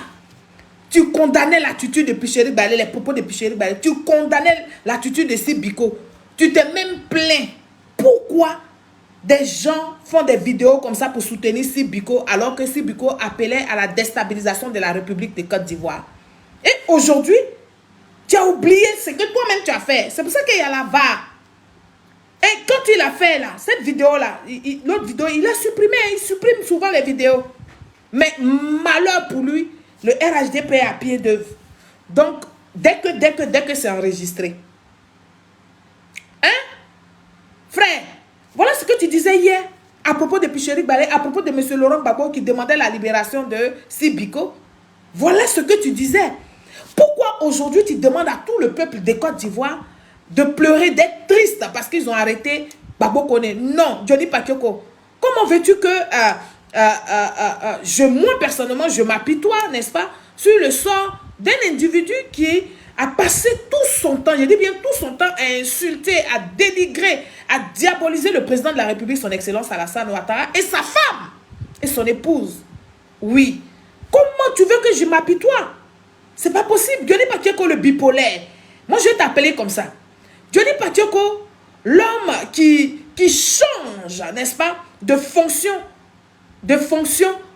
Tu condamnais l'attitude de Picheri Balé, les propos de Picheri Balé. Tu condamnais l'attitude de Sibiko. Tu t'es même plaint. Pourquoi des gens font des vidéos comme ça pour soutenir Sibiko alors que Sibiko appelait à la déstabilisation de la République de Côte d'Ivoire? Et aujourd'hui, tu as oublié ce que toi-même tu as fait. C'est pour ça qu'il y a la VAR. Et quand il a fait là, cette vidéo-là, l'autre vidéo, il a supprimé. Il supprime souvent les vidéos. Mais malheur pour lui, le RHDP est à pied d'œuvre. Donc, dès que c'est enregistré. Hein? Frère, voilà ce que tu disais hier à propos de Picheri Balé, à propos de M. Laurent Gbagbo qui demandait la libération de Sibiko. Voilà ce que tu disais. Pourquoi aujourd'hui tu demandes à tout le peuple de Côte d'Ivoire de pleurer, d'être triste parce qu'ils ont arrêté Gbagbo Koné? Non, Johnny Pacheco. Comment veux-tu que moi personnellement je m'apitoie, n'est-ce pas, sur le sort d'un individu qui a passé tout son temps, je dis bien tout son temps, à insulter, à dénigrer, à diaboliser le président de la République, son excellence Alassane Ouattara, et sa femme, et son épouse. Oui. Comment tu veux que je m'apitoie? C'est pas possible. Johnny Pacheco, le bipolaire. Moi, je vais t'appeler comme ça. Johnny Pacheco, l'homme qui change, n'est-ce pas, de fonction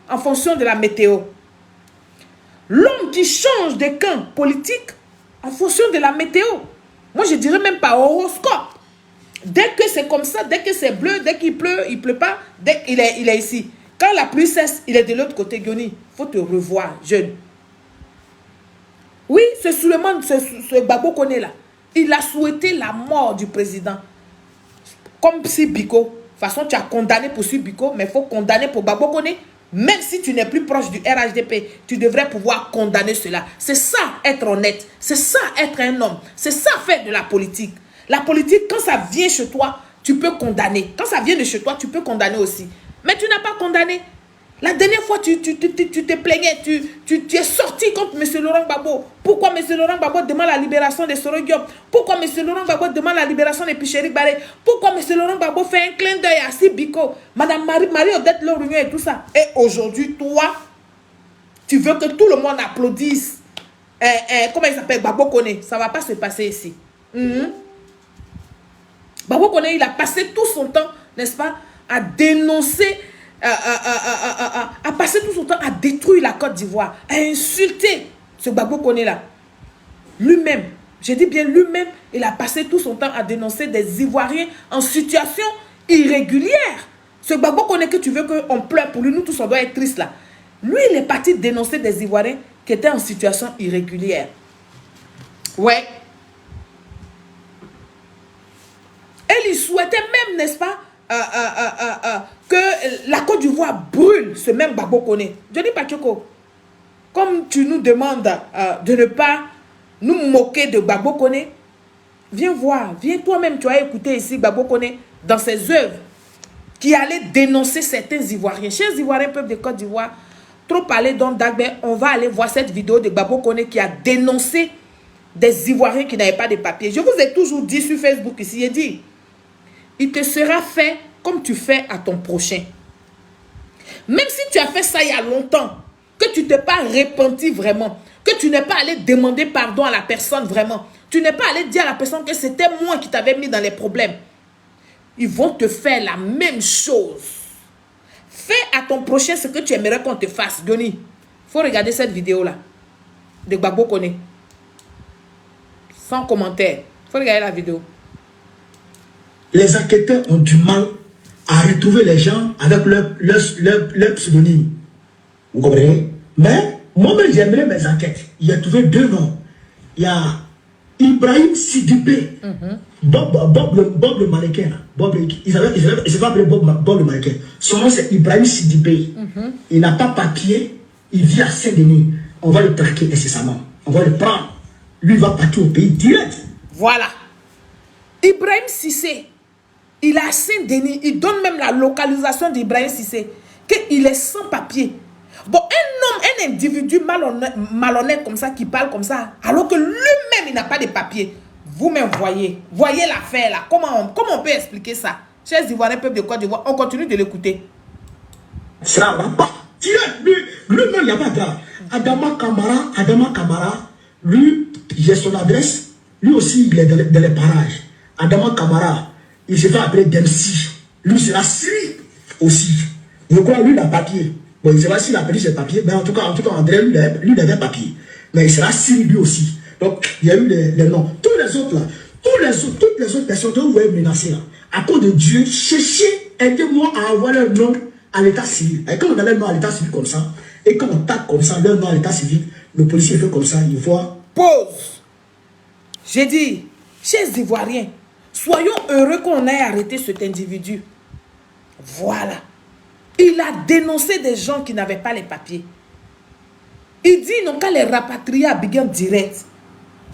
en fonction de la météo. L'homme qui change de camp politique en fonction de la météo. Moi, je dirais même pas horoscope. Dès que c'est comme ça, dès que c'est bleu, dès qu'il pleut, il pleut pas, dès qu'il est ici. Quand la pluie cesse, il est de l'autre côté, Johnny. Il faut te revoir, jeune. Oui, c'est Souleymane, ce Gbagbo Koné là. Il a souhaité la mort du président. Comme Sibiko. De toute façon, tu as condamné pour Sibiko, mais il faut condamner pour Gbagbo Koné. Même si tu n'es plus proche du RHDP, tu devrais pouvoir condamner cela. C'est ça, être honnête. C'est ça, être un homme. C'est ça, faire de la politique. La politique, quand ça vient chez toi, tu peux condamner. Quand ça vient de chez toi, tu peux condamner aussi. Mais tu n'as pas condamné. La dernière fois, tu te plaignais, tu es sorti contre M. Laurent Gbagbo. Pourquoi M. Laurent Gbagbo demande la libération de Soro Diop? Pourquoi M. Laurent Gbagbo demande la libération de Picheri Balé? Pourquoi M. Laurent Gbagbo fait un clin d'œil à Sibiko, Madame Marie-Odette Lorugnon et tout ça? Et aujourd'hui, toi, tu veux que tout le monde applaudisse. Comment il s'appelle? Gbagbo Koné. Ça ne va pas se passer ici. Gbagbo Koné, il a passé tout son temps, n'est-ce pas, à dénoncer, à passer tout son temps à détruire la Côte d'Ivoire, à insulter ce Gbagbo Koné là. Lui-même, je dis bien lui-même, il a passé tout son temps à dénoncer des Ivoiriens en situation irrégulière. Ce Gbagbo Koné que tu veux qu'on pleure pour lui, nous tous on doit être tristes là. Lui, il est parti dénoncer des Ivoiriens qui étaient en situation irrégulière. Ouais. Et il souhaitait même, n'est-ce pas, que la Côte d'Ivoire brûle ce même Gbagbo Koné. Johnny Pacheco, comme tu nous demandes de ne pas nous moquer de Gbagbo Koné, viens voir, viens toi-même, tu as écouté ici Gbagbo Koné dans ses œuvres qui allait dénoncer certains Ivoiriens. Chers Ivoiriens, peuple de Côte d'Ivoire, trop parler dans Dagbe, on va aller voir cette vidéo de Gbagbo Koné qui a dénoncé des Ivoiriens qui n'avaient pas de papiers. Je vous ai toujours dit sur Facebook ici, j'ai dit, il te sera fait comme tu fais à ton prochain. Même si tu as fait ça il y a longtemps, que tu ne t'es pas repenti vraiment, que tu n'es pas allé demander pardon à la personne vraiment, tu n'es pas allé dire à la personne que c'était moi qui t'avais mis dans les problèmes, ils vont te faire la même chose. Fais à ton prochain ce que tu aimerais qu'on te fasse. Johnny, il faut regarder cette vidéo-là de Gbagbo Koné. Sans commentaire. Il faut regarder la vidéo. Les enquêteurs ont du mal à retrouver les gens avec leur pseudonyme. Vous comprenez? Mais moi-même, j'aimerais mes enquêtes. Il y a trouvé deux noms. Il y a Ibrahim Sidibé, Bob le mannequin. Il s'est pas appelé Bob le mannequin. Son nom, c'est Ibrahim Sidibé. Il n'a pas papier. Il vit à Saint-Denis. On va le traquer incessamment. On va le prendre. Lui, il va partir au pays direct. Voilà. Ibrahim Cissé, il a Saint-Denis. Il donne même la localisation d'Ibrahim Cissé. Qu'il est sans papier. Bon, un Un individu malhonnête comme ça, qui parle comme ça, alors que lui-même, il n'a pas de papier. Vous-même voyez l'affaire là. Comment on peut expliquer ça? Chers Ivoiriens, peuple de Côte d'Ivoire, on continue de l'écouter. Ça va pas. Lui-même, il n'y a pas grave. Adama Kamara, lui, j'ai son adresse. Lui aussi, il est dans les parages. Adama Kamara, il se fait appeler Dempsey. Lui sera Syrie aussi. Je crois, lui, il a papier. Bon, je ne sais pas s'il a perdu ses papiers, mais en tout cas, André, lui, il avait papier. Mais il sera Syrie lui aussi. Donc, il y a eu les noms. Tous les autres là, toutes les autres personnes que vous voyez menacées là, à cause de Dieu, cherchez, aidez-moi à avoir leur nom à l'état civil. Et quand on a leur nom à l'état civil comme ça, et quand on tape comme ça, leur nom à l'état civil, le policier fait comme ça, il voit. Pause. J'ai dit, chers Ivoiriens, soyons heureux qu'on ait arrêté cet individu. Voilà. Il a dénoncé des gens qui n'avaient pas les papiers. Il dit ils n'ont qu'à les rapatrier à Biguin direct.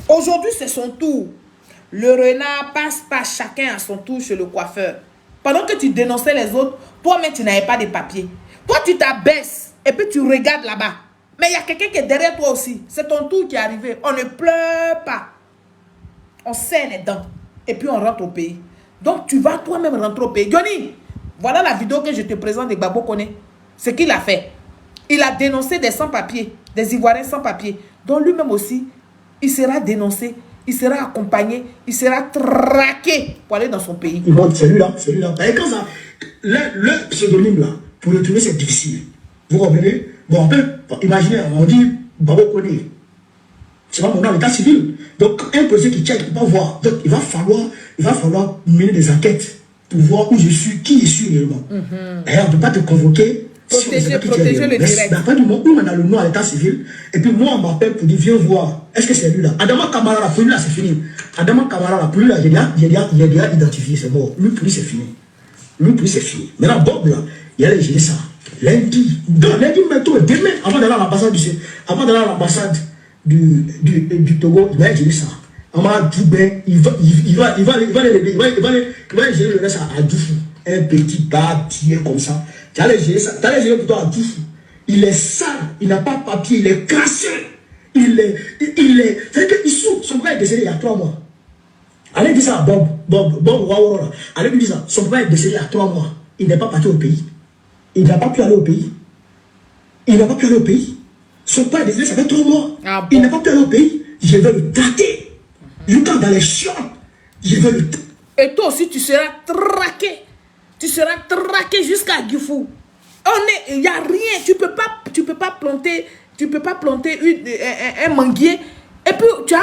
Aujourd'hui, c'est son tour. Le renard passe par chacun à son tour chez le coiffeur. Pendant que tu dénonçais les autres, toi-même, tu n'avais pas de papiers. Toi, tu t'abaisses et puis tu regardes là-bas. Mais il y a quelqu'un qui est derrière toi aussi. C'est ton tour qui est arrivé. On ne pleure pas. On serre les dents. Et puis on rentre au pays. Donc, tu vas toi-même rentrer au pays. Johnny, voilà la vidéo que je te présente de Babo Koné. Ce qu'il a fait. Il a dénoncé des sans-papiers, des Ivoiriens sans-papiers. Donc lui-même aussi, il sera dénoncé, il sera accompagné, il sera traqué pour aller dans son pays. Celui-là. Et quand ça, le pseudonyme là, pour le trouver, c'est difficile. Vous comprenez? Bon, on peut imaginer, on dit Babo Koné. C'est pas mon nom à l'état civil. Donc, un policier qui check, il peut voir. Donc, il va falloir mener des enquêtes pour voir où je suis, qui je suis réellement. Et on ne peut pas te convoquer. Protéger le direct. À partir du moment où on a le nom à l'état civil, et puis moi, on m'appelle pour dire, viens voir, est-ce que c'est lui là? Adama Kamara, là, pour lui là, c'est fini. Adama Kamara, là, pour lui là, il est déjà identifié, c'est bon. Lui, pour lui, c'est fini. Maintenant, Bob là, il allait gérer ça. Lundi, maintenant, demain, avant d'aller à l'ambassade du Togo, il va gérer ça. Il va gérer le reste à Doufou. Un petit bâtiment comme ça. Tu allais gérer ça. Tu allais gérer plutôt à Doufou. Il est sale. Il n'a pas de papier. Il est crassé. C'est-à-dire qu'il souffre. Son frère est décédé il y a 3 mois. Allez dire ça à Bob Wawara. Allez lui dire ça. Son frère est décédé il y a 3 mois. Il n'est pas parti au pays. Il n'a pas pu aller au pays. Son père est décédé, ça fait 3 mois. Ah bon? Il n'a pas pu aller au pays. Je vais le traquer. Je quand dans les champs. Je vais le traquer. Et toi aussi, tu seras traqué. Tu seras traqué jusqu'à Gifou. Il n'y a rien. Tu peux pas planter un manguier. Et puis, tu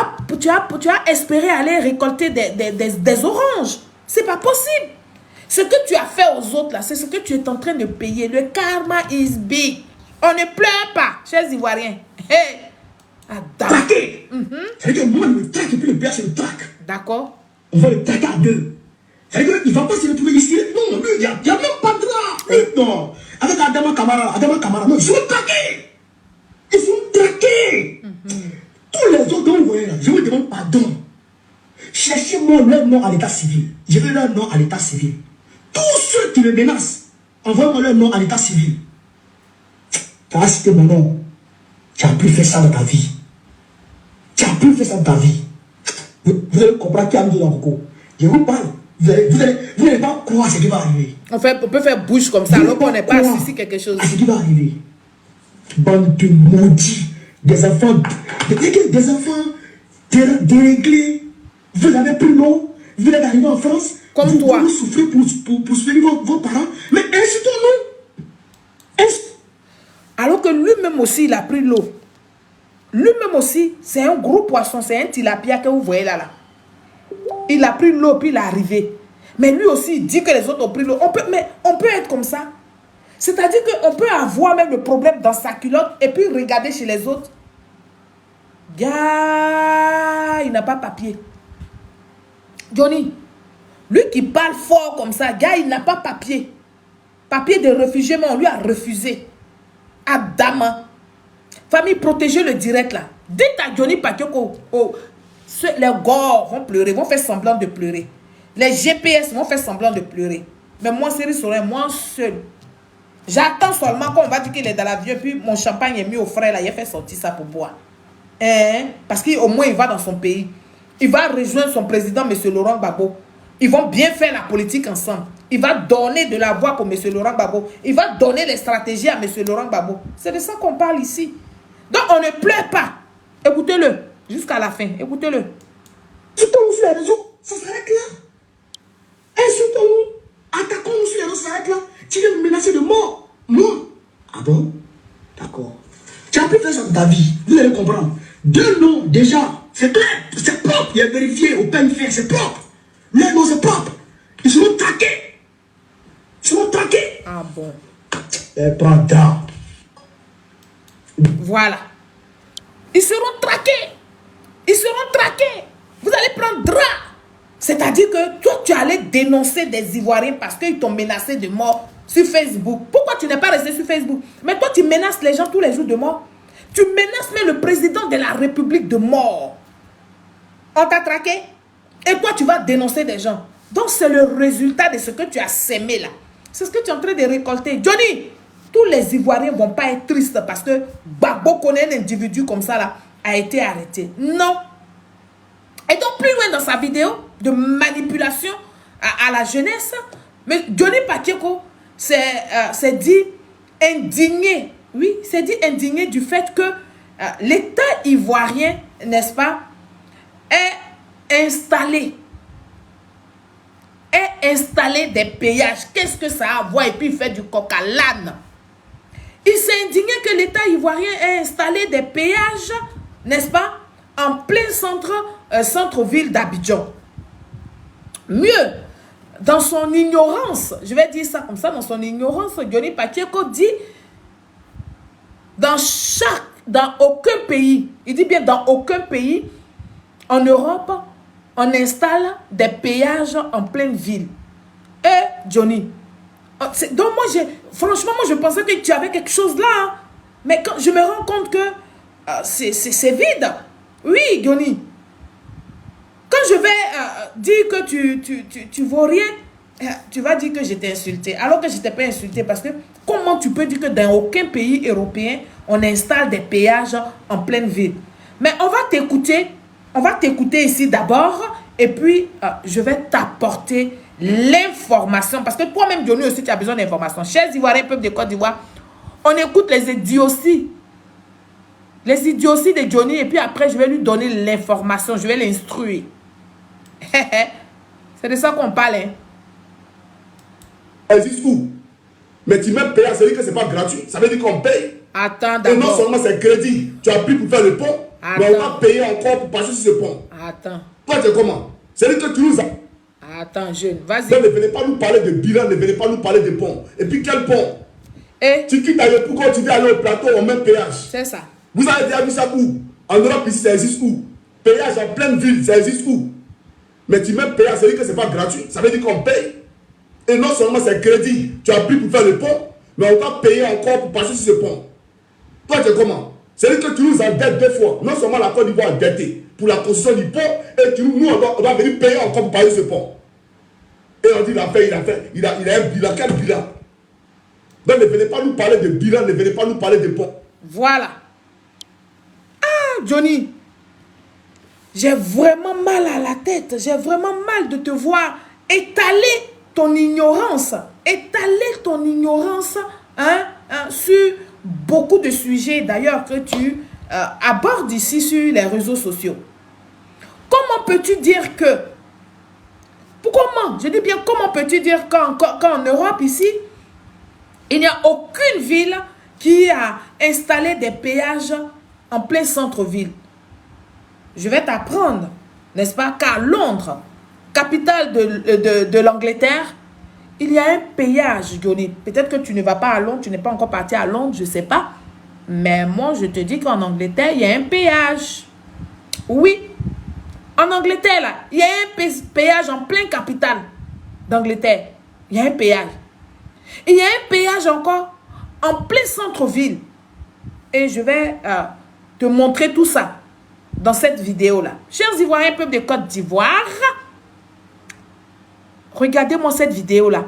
as espéré aller récolter des oranges. C'est pas possible. Ce que tu as fait aux autres, là, c'est ce que tu es en train de payer. Le karma is big. On ne pleure pas, chers Ivoiriens. Hey! Traqué. C'est-à-dire que moi, le traque et puis le père, c'est le traque. D'accord. On va le traquer à 2. C'est-à-dire qu'il ne va pas se retrouver ici. Non, lui, il n'y a même pas de drap. Non. Avec Adama Kamara, non, il faut le traquer. Il faut le traquer. Tous les autres dont vous voyez là, je vous demande pardon. Cherchez-moi leur nom à l'état civil. Je veux leur nom à l'état civil. Tous ceux qui me menacent, envoyez-moi leur nom à l'état civil. Tu as cité mon nom. Tu n'as plus fait ça dans ta vie. Vous allez comprendre qui a mis dans le coco. Je vous parle. Vous n'allez pas croire ce qui va arriver. On peut faire bouche comme ça, alors qu'on n'est pas ici quelque chose. Ce qui va arriver. Bande de maudits. Des enfants déréglés. Vous avez pris l'eau. Vous êtes arrivé en France. Comme toi. Vous souffrez pour soutenir vos parents. Mais incitons-nous. Alors que lui-même aussi, il a pris l'eau. Lui-même aussi, c'est un gros poisson, c'est un tilapia que vous voyez là. Il a pris l'eau, puis il est arrivé. Mais lui aussi, il dit que les autres ont pris l'eau. On peut être comme ça. C'est-à-dire qu'on peut avoir même le problème dans sa culotte et puis regarder chez les autres. Gars, il n'a pas papier. Johnny, lui qui parle fort comme ça, gars, il n'a pas papier. Papier de réfugié, mais on lui a refusé. Adama. Famille, protégez le direct là. Dites à Johnny Pakioko, les gars vont pleurer, vont faire semblant de pleurer. Les GPS vont faire semblant de pleurer. Mais moi, Série Sorin, moi seul, J'attends seulement qu'on va dire qu'il est dans l'avion, puis mon champagne est mis au frais, là, il a fait sortir ça pour boire. Hein? Parce qu'au moins, il va dans son pays. Il va rejoindre son président, M. Laurent Gbagbo. Ils vont bien faire la politique ensemble. Il va donner de la voix pour M. Laurent Gbagbo. Il va donner les stratégies à M. Laurent Gbagbo. C'est de ça qu'on parle ici. Donc, on ne pleure pas. Écoutez-le jusqu'à la fin. Écoutez-le. Insultons-nous sur les réseaux, ça s'arrête là. Insultons-nous, attaquons-nous sur les réseaux, ça s'arrête là. Tu viens me menacer de mort. Moi. Ah bon? D'accord. Tu as pu faire ça dans ta vie. Vous allez comprendre. 2 noms, déjà, c'est clair, c'est propre. Il a vérifié au peine fait, c'est propre. Les noms, c'est propre. Ils seront traqués. Ils seront traqués. Ah bon. Prends drap. Voilà. Ils seront traqués. Ils seront traqués. Vous allez prendre drap. C'est-à-dire que toi, tu allais dénoncer des Ivoiriens parce qu'ils t'ont menacé de mort sur Facebook. Pourquoi tu n'es pas resté sur Facebook? Mais toi, tu menaces les gens tous les jours de mort. Tu menaces même le président de la République de mort. On t'a traqué. Et toi, tu vas dénoncer des gens. Donc, c'est le résultat de ce que tu as sémé là. C'est ce que tu es en train de récolter. Johnny, tous les Ivoiriens ne vont pas être tristes parce que Gbagbo connaît un individu comme ça là, a été arrêté. Non. Et donc, plus loin dans sa vidéo de manipulation à la jeunesse, mais Johnny Pacheco s'est dit indigné. Oui, s'est dit indigné du fait que l'État ivoirien, n'est-ce pas, est installé des péages. Qu'est-ce que ça a à voir? Et puis il fait du coq à l'âne. Il s'est indigné que l'État ivoirien ait installé des péages, n'est-ce pas, en plein centre-ville d'Abidjan. Dans son ignorance, je vais dire ça comme ça, dans son ignorance, Johnny Pacheco dit, dans aucun pays, il dit bien dans aucun pays, en Europe, on installe des péages en pleine ville. Et Johnny, donc moi, franchement, je pensais que tu avais quelque chose là. Hein. Mais quand je me rends compte que c'est vide. Oui, Johnny. Quand je vais dire que tu vaux rien, tu vas dire que j'étais insulté. Alors que je n'étais pas insulté parce que comment tu peux dire que dans aucun pays européen, on installe des péages en pleine ville? Mais on va t'écouter. On va t'écouter ici d'abord et puis je vais t'apporter l'information. Parce que toi-même, Johnny, aussi, tu as besoin d'informations. Chers Ivoiriens, peuple de Côte d'Ivoire, on écoute les idioties. Les idioties de Johnny et puis après, je vais lui donner l'information. Je vais l'instruire. C'est de ça qu'on parle. Hein? Ça existe où? Mais tu mets payé, ça veut dire que ce n'est pas gratuit. Ça veut dire qu'on paye. Attends Et non d'abord. seulement c'est crédit. Tu as pris pour faire le pont, mais on va payer encore pour passer sur ce pont. Attends. Toi, tu es comment? C'est-à-dire que tu nous as... Attends, jeune, vas-y. Ne venez pas nous parler de bilan, ne venez pas nous parler de pont. Et puis quel pont? Et Tu quittes ailleurs pour continuer à aller au plateau, on met péage. c'est ça. Vous avez déjà vu ça où? En Europe, ici, ça existe où? Péage en pleine ville, ça existe où? Mais tu mets péage, ça veut dire que ce n'est pas gratuit. Ça veut dire qu'on paye. Et non seulement c'est crédit, tu as pris pour faire le pont, mais on va payer encore pour passer sur ce pont. Toi, tu es comment? C'est-à-dire que tu nous endettes 2 fois. Non seulement la Côte d'Ivoire endetté pour la construction du pont, et nous, on doit venir payer encore pour passer ce pont. Et on dit, il a un bilan. Quel bilan? Donc ne venez pas nous parler de bilan, ne venez pas nous parler de pont. Voilà. Ah, Johnny. J'ai vraiment mal à la tête. J'ai vraiment mal de te voir étaler ton ignorance. Étaler ton ignorance sur beaucoup de sujets d'ailleurs que tu abordes ici sur les réseaux sociaux. Comment peux-tu dire que... Comment? Je dis bien, comment peux-tu dire qu'en Europe ici, il n'y a aucune ville qui a installé des péages en plein centre-ville? Je vais t'apprendre, n'est-ce pas, qu'à Londres, capitale de l'Angleterre, il y a un péage, Johnny. Peut-être que tu ne vas pas à Londres, tu n'es pas encore parti à Londres, je ne sais pas. Mais moi, je te dis qu'en Angleterre, il y a un péage. Oui, en Angleterre, là, il y a un péage en pleine capitale d'Angleterre. Il y a un péage. Il y a un péage encore en plein centre-ville. Et je vais te montrer tout ça dans cette vidéo-là. Chers Ivoiriens, peuple de Côte d'Ivoire, regardez-moi cette vidéo-là.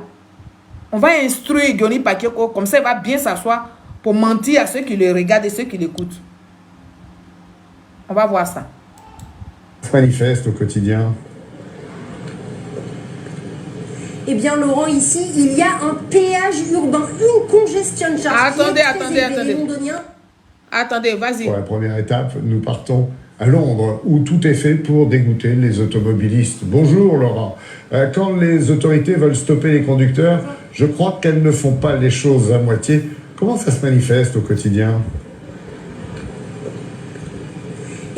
On va instruire Johnny Pacheco, comme ça il va bien s'asseoir pour mentir à ceux qui le regardent et ceux qui l'écoutent. On va voir ça. Se manifeste au quotidien. Eh bien, Laurent, ici, il y a un péage urbain, une congestion charge. Attendez, vas-y. Pour la première étape, nous partons à Londres, où tout est fait pour dégoûter les automobilistes. Bonjour Laurent. Quand les autorités veulent stopper les conducteurs, je crois qu'elles ne font pas les choses à moitié. Comment ça se manifeste au quotidien?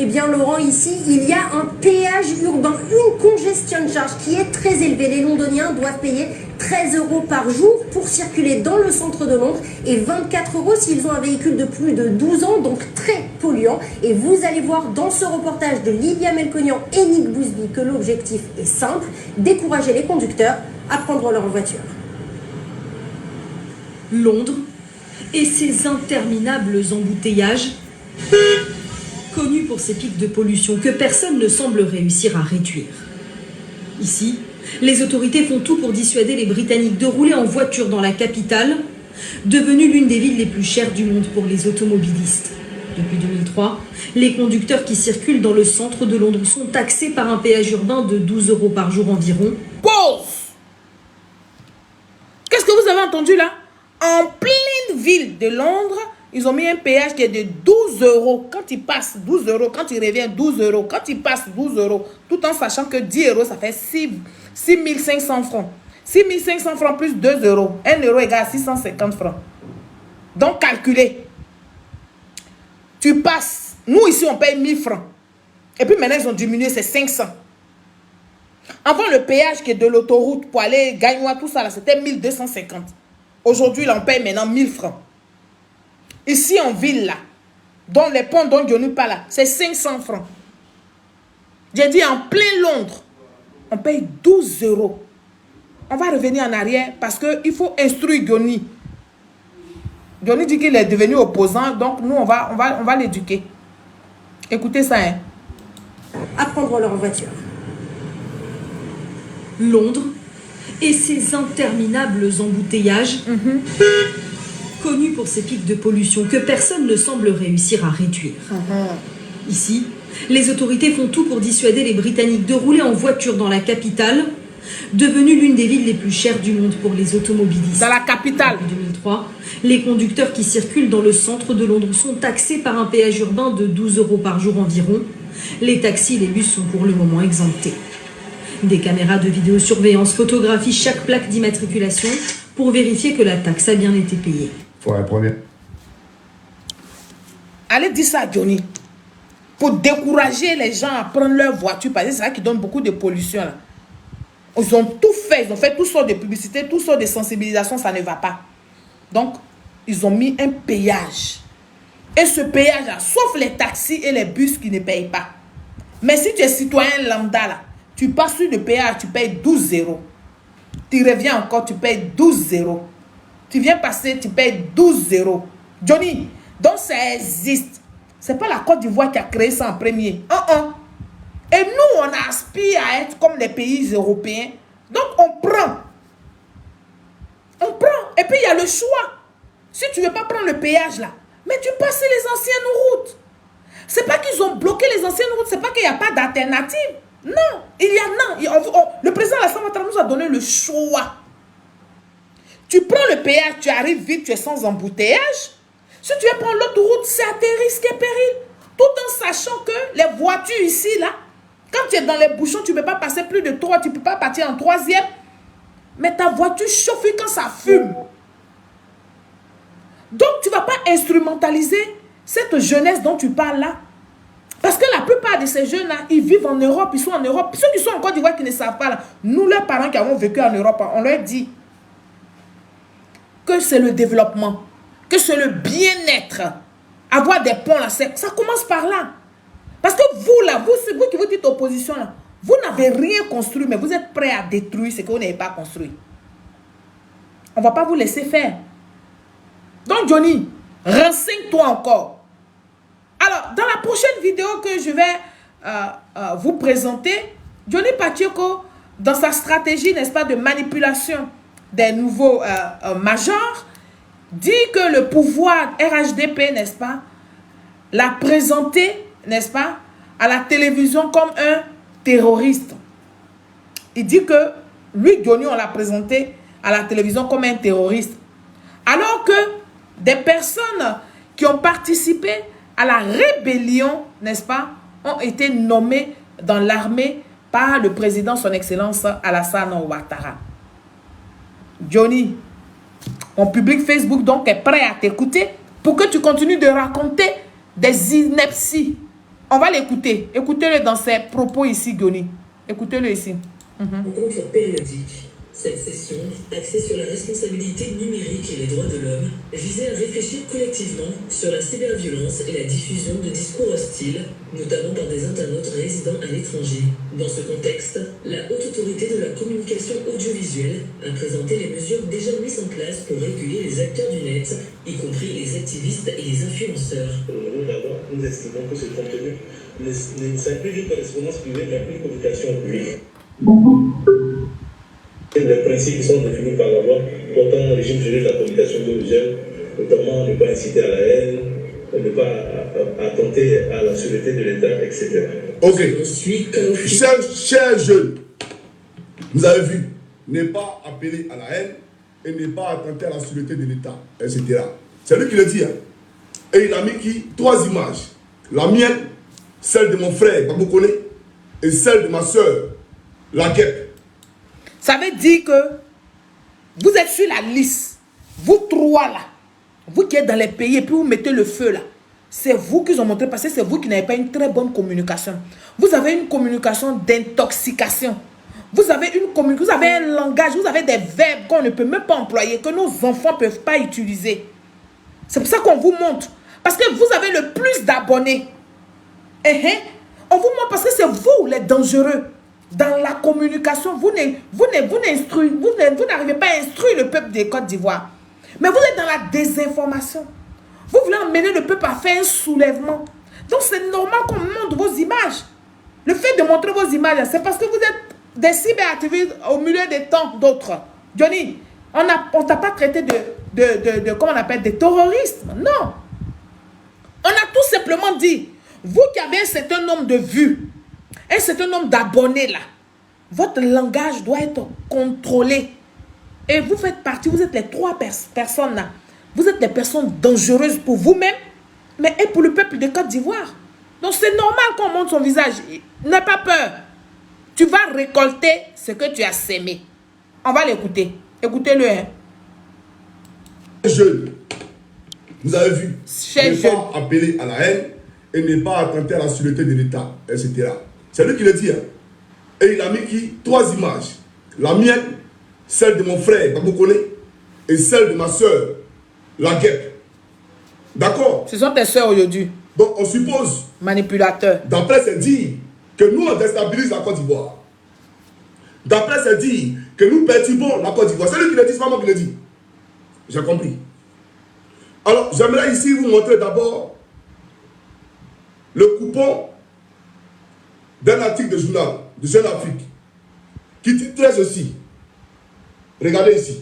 Eh bien, Laurent, ici, il y a un péage urbain, une congestion charge qui est très élevée. Les Londoniens doivent payer 13 € par jour pour circuler dans le centre de Londres et 24 € s'ils ont un véhicule de plus de 12 ans, donc très polluant. Et vous allez voir dans ce reportage de Livia Melconian et Nick Bousby que l'objectif est simple, décourager les conducteurs à prendre leur voiture. Londres et ses interminables embouteillages, connu pour ses pics de pollution que personne ne semble réussir à réduire. Ici, les autorités font tout pour dissuader les Britanniques de rouler en voiture dans la capitale, devenue l'une des villes les plus chères du monde pour les automobilistes. Depuis 2003, les conducteurs qui circulent dans le centre de Londres sont taxés par un péage urbain de 12 € par jour environ. Pause! Qu'est-ce que vous avez entendu là? En pleine ville de Londres, ils ont mis un péage qui est de 12 €. Quand il passe 12 €, quand il revient 12 €, quand il passe 12 €, tout en sachant que 10 €, ça fait 6 500 francs. 6 500 francs plus 2 €. 1 € égale à 650 francs. Donc, calculez. Tu passes. Nous, ici, on paye 1000 francs. Et puis maintenant, ils ont diminué, c'est 500. Avant, le péage qui est de l'autoroute pour aller Gagnois, tout ça, c'était 1250. Aujourd'hui, là, on paye maintenant 1000 francs. Ici en ville là, dans les ponts dont Johnny parle là, c'est 500 francs. J'ai dit en plein Londres, on paye 12 €. On va revenir en arrière parce qu'il faut instruire Johnny. Johnny dit qu'il est devenu opposant, donc nous on va l'éduquer. Écoutez ça. Hein. À prendre leur voiture. Londres et ses interminables embouteillages, connu pour ses pics de pollution que personne ne semble réussir à réduire. Ici, les autorités font tout pour dissuader les Britanniques de rouler en voiture dans la capitale, devenue l'une des villes les plus chères du monde pour les automobilistes. Dans la capitale. Depuis 2003, les conducteurs qui circulent dans le centre de Londres sont taxés par un péage urbain de 12 € par jour environ. Les taxis et les bus sont pour le moment exemptés. Des caméras de vidéosurveillance photographient chaque plaque d'immatriculation pour vérifier que la taxe a bien été payée. Pour la première. Allez dire ça à Johnny. Pour décourager les gens à prendre leur voiture. Parce que c'est ça qui donne beaucoup de pollution. Là. Ils ont tout fait. Ils ont fait toutes sortes de publicités, toutes sortes de sensibilisations. Ça ne va pas. Donc, ils ont mis un péage. Et ce péage là, sauf les taxis et les bus qui ne payent pas. Mais si tu es citoyen lambda là, tu passes sur le péage, tu payes 12 €. Tu reviens encore, tu payes 12 €. Tu viens passer, tu payes 12 €. Johnny, donc ça existe. Ce n'est pas la Côte d'Ivoire qui a créé ça en premier. Et nous, on aspire à être comme les pays européens. Donc, on prend. On prend. Et puis, il y a le choix. Si tu ne veux pas prendre le péage là, mais tu passes les anciennes routes. Ce n'est pas qu'ils ont bloqué les anciennes routes. Ce n'est pas qu'il n'y a pas d'alternative. Non, il y en a. Le président Alassane Ouattara nous a donné le choix. Tu prends le péage, tu arrives vite, tu es sans embouteillage. Si tu veux prendre l'autre route, c'est à tes risques et périls. Tout en sachant que les voitures ici, là, quand tu es dans les bouchons, tu ne peux pas passer plus de 3, tu ne peux pas partir en 3e. Mais ta voiture chauffe quand ça fume. Donc, tu ne vas pas instrumentaliser cette jeunesse dont tu parles là. Parce que la plupart de ces jeunes-là, ils vivent en Europe, ils sont en Europe. Ceux qui sont en Côte d'Ivoire qui ne savent pas, là, nous, leurs parents qui avons vécu en Europe, on leur dit que c'est le développement, que c'est le bien-être. Avoir des ponts là, ça commence par là. Parce que vous là, vous qui vous dites opposition là, vous n'avez rien construit, mais vous êtes prêts à détruire ce que vous n'avez pas construit. On ne va pas vous laisser faire. Donc Johnny, renseigne-toi encore. Alors, dans la prochaine vidéo que je vais vous présenter, Johnny Pacheco, dans sa stratégie, n'est-ce pas, de manipulation des nouveaux majors, dit que le pouvoir RHDP, n'est-ce pas, l'a présenté, n'est-ce pas, à la télévision comme un terroriste. Il dit que lui, Johnny, on l'a présenté à la télévision comme un terroriste. Alors que des personnes qui ont participé à la rébellion, n'est-ce pas, ont été nommées dans l'armée par le président, son excellence Alassane Ouattara. Johnny, mon public Facebook donc est prêt à t'écouter pour que tu continues de raconter des inepties. On va l'écouter. Écoutez-le dans ses propos ici, Johnny. Écoutez-le ici. Rencontre périodique. Cette session, axée sur la responsabilité numérique et les droits de l'homme, visait à réfléchir collectivement sur la cyberviolence et la diffusion de discours hostiles, notamment par des internautes résidant à l'étranger. Dans ce contexte, la Haute Autorité de la Communication Audiovisuelle a présenté les mesures déjà mises en place pour réguler les acteurs du net, y compris les activistes et les influenceurs. D'abord, nous estimons que ce contenu ne s'inclut d'une correspondance privée, mais une communication publique. Les principes sont définis par la loi portant un régime général de la communication audiovisuelle, notamment ne pas inciter à la haine, ne pas attenter à la sûreté de l'État, etc. Ok. Chers jeunes, vous avez vu, ne pas appeler à la haine et ne pas attenter à la sûreté de l'État, etc. C'est lui qui le dit. Hein. Et il a mis qui? 3 images. La mienne, celle de mon frère, Babou Kone, et celle de ma soeur, la Guêpe. Ça veut dire que vous êtes sur la liste. Vous trois là, vous qui êtes dans les pays et puis vous mettez le feu là. C'est vous qui ont montré parce que c'est vous qui n'avez pas une très bonne communication. Vous avez une communication d'intoxication. Vous avez un langage, vous avez des verbes qu'on ne peut même pas employer, que nos enfants ne peuvent pas utiliser. C'est pour ça qu'on vous montre. Parce que vous avez le plus d'abonnés. On vous montre parce que c'est vous les dangereux. Dans la communication, vous n'arrivez pas à instruire le peuple de Côte d'Ivoire. Mais vous êtes dans la désinformation. Vous voulez emmener le peuple à faire un soulèvement. Donc c'est normal qu'on montre vos images. Le fait de montrer vos images, c'est parce que vous êtes des cyberactivistes au milieu des temps d'autres. Johnny, on t'a pas traité de comment on appelle, des terroristes. Non. On a tout simplement dit, vous qui avez un certain nombre de vues, un certain nombre d'abonnés là, votre langage doit être contrôlé. Et vous faites partie, vous êtes les 3 personnes là. Vous êtes des personnes dangereuses pour vous-même, mais et pour le peuple de Côte d'Ivoire. Donc c'est normal qu'on montre son visage. N'aie pas peur. Tu vas récolter ce que tu as sémé. On va l'écouter. Écoutez-le. Hein. Jeunes, vous avez vu, ne pas appeler à la haine et ne pas attenter à la sûreté de l'État, etc. C'est lui qui le dit. Hein. Et il a mis qui? 3 images. La mienne, celle de mon frère, Babou Kone, et celle de ma soeur, la Guêpe. D'accord? Ce sont tes soeurs aujourd'hui. Donc on suppose, manipulateur. D'après c'est dit que nous on déstabilise la Côte d'Ivoire. D'après c'est dit que nous perturbons la Côte d'Ivoire. C'est lui qui le dit, c'est pas moi qui le dis. J'ai compris. Alors j'aimerais ici vous montrer d'abord le coupon d'un article de journal de Jeune Afrique qui titrait ceci. Regardez ici.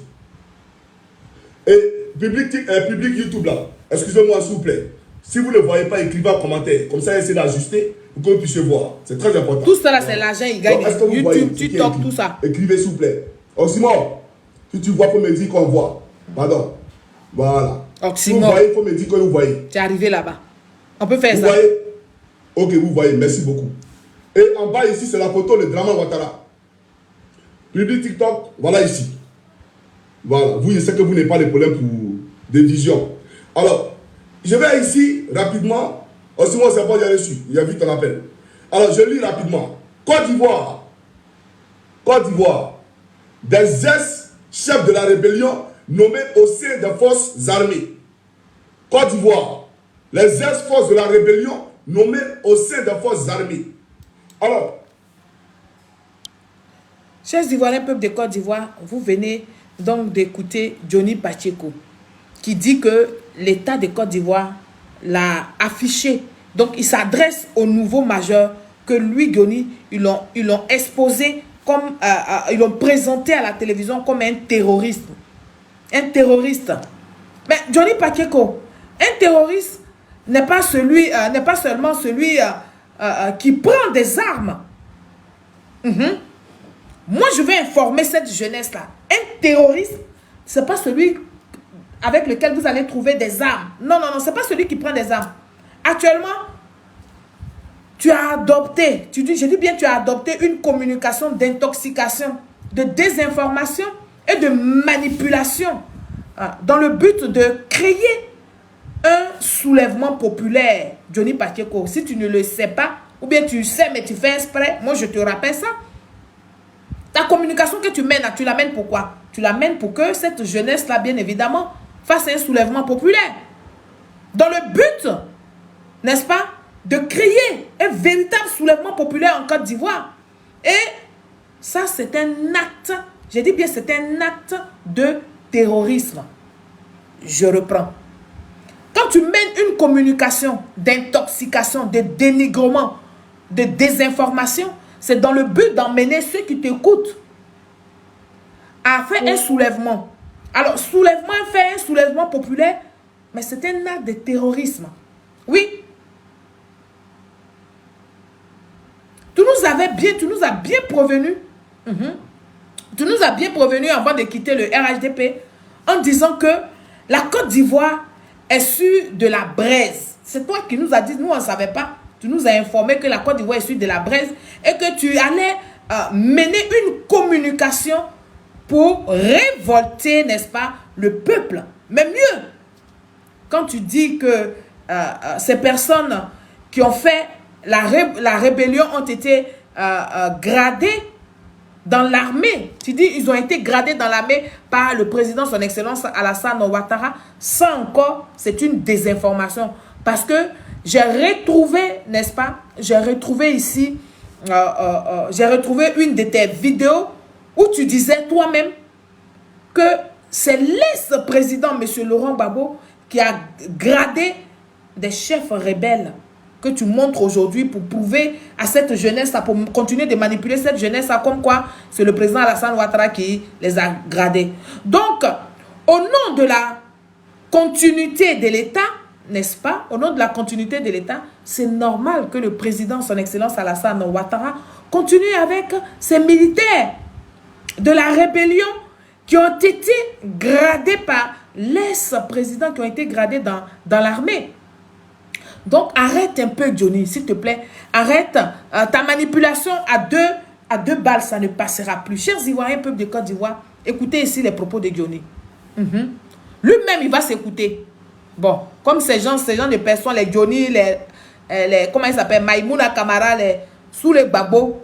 Et public YouTube là, excusez-moi s'il vous plaît. Si vous ne le voyez pas, écrivez en commentaire. Comme ça, essayez d'ajuster pour que vous puissiez voir. C'est très important. Tout ça là, c'est l'argent, il gagne. YouTube, TikTok, tout ça. Écrivez s'il vous plaît. Oxymore, si tu vois, il faut me dire qu'on voit. Pardon. Voilà. Oxymore. Vous voyez, il faut me dire que vous voyez. Tu es arrivé là-bas. On peut faire vous ça. Voyez? Ok, vous voyez. Merci beaucoup. Et en bas ici, c'est la photo de Dramane Ouattara. Public TikTok, voilà ici. Voilà. Vous, je sais que vous n'avez pas les problèmes pour des visions. Alors, je vais ici rapidement. Aussi, moi, c'est pas déjà reçu. Il y a vu ton appel. Alors, je lis rapidement. Côte d'Ivoire. Côte d'Ivoire. Des ex-chefs de la rébellion nommés au sein des forces armées. Côte d'Ivoire. Les ex-forces de la rébellion nommés au sein des forces armées. Alors, chers Ivoiriens, peuple de Côte d'Ivoire, vous venez donc d'écouter Johnny Pacheco qui dit que l'État de Côte d'Ivoire l'a affiché. Donc, il s'adresse aux nouveaux majeurs que lui, Johnny, ils l'ont exposé comme ils l'ont présenté à la télévision comme un terroriste. Un terroriste. Mais Johnny Pacheco, un terroriste n'est pas seulement celui qui prend des armes. Moi, je vais informer cette jeunesse-là. Un terroriste, ce n'est pas celui avec lequel vous allez trouver des armes. Non, non, non, ce n'est pas celui qui prend des armes. Actuellement, tu as adopté, je dis bien, tu as adopté une communication d'intoxication, de désinformation et de manipulation dans le but de créer un soulèvement populaire, Johnny Pacheco. Si tu ne le sais pas, ou bien tu sais mais tu fais exprès, moi je te rappelle ça. Ta communication que tu mènes, tu l'amènes pourquoi? Tu l'amènes pour que cette jeunesse-là, bien évidemment, fasse un soulèvement populaire. Dans le but, n'est-ce pas, de créer un véritable soulèvement populaire en Côte d'Ivoire. Et ça, c'est un acte, j'ai dit bien, c'est un acte de terrorisme. Je reprends. Quand tu mènes une communication d'intoxication, de dénigrement, de désinformation, c'est dans le but d'emmener ceux qui t'écoutent à faire un soulèvement. Alors, soulèvement, faire un soulèvement populaire, mais c'est un acte de terrorisme. Oui. Tu nous as bien prévenu. Tu nous as bien prévenu avant de quitter le RHDP en disant que la Côte d'Ivoire est sur de la braise. C'est toi qui nous as dit, nous on ne savait pas. Tu nous as informé que la Côte d'Ivoire est sur de la braise et que tu allais mener une communication pour révolter, n'est-ce pas, le peuple. Mais mieux, quand tu dis que ces personnes qui ont fait la rébellion ont été gradées dans l'armée. Tu dis ils ont été gradés dans l'armée par le président, son excellence Alassane Ouattara. Ça encore, c'est une désinformation. Parce que j'ai retrouvé, n'est-ce pas, j'ai retrouvé ici, j'ai retrouvé une de tes vidéos où tu disais toi-même que c'est l'ex-président, M. Laurent Gbagbo, qui a gradé des chefs rebelles que tu montres aujourd'hui pour prouver à cette jeunesse, pour continuer de manipuler cette jeunesse, comme quoi c'est le président Alassane Ouattara qui les a gradés. Donc, au nom de la continuité de l'État, n'est-ce pas, au nom de la continuité de l'État, c'est normal que le président, son excellence Alassane Ouattara, continue avec ses militaires de la rébellion qui ont été gradés par l'ex-président, qui ont été gradés dans l'armée. Donc, arrête un peu, Johnny, s'il te plaît. Arrête ta manipulation à deux balles, ça ne passera plus. Chers Ivoiriens, peuple de Côte d'Ivoire, écoutez ici les propos de Johnny. Lui-même, il va s'écouter. Bon, comme ces gens de personnes, les Johnny, les comment ils s'appellent, Maïmouna Kamara, sous les Gbagbo,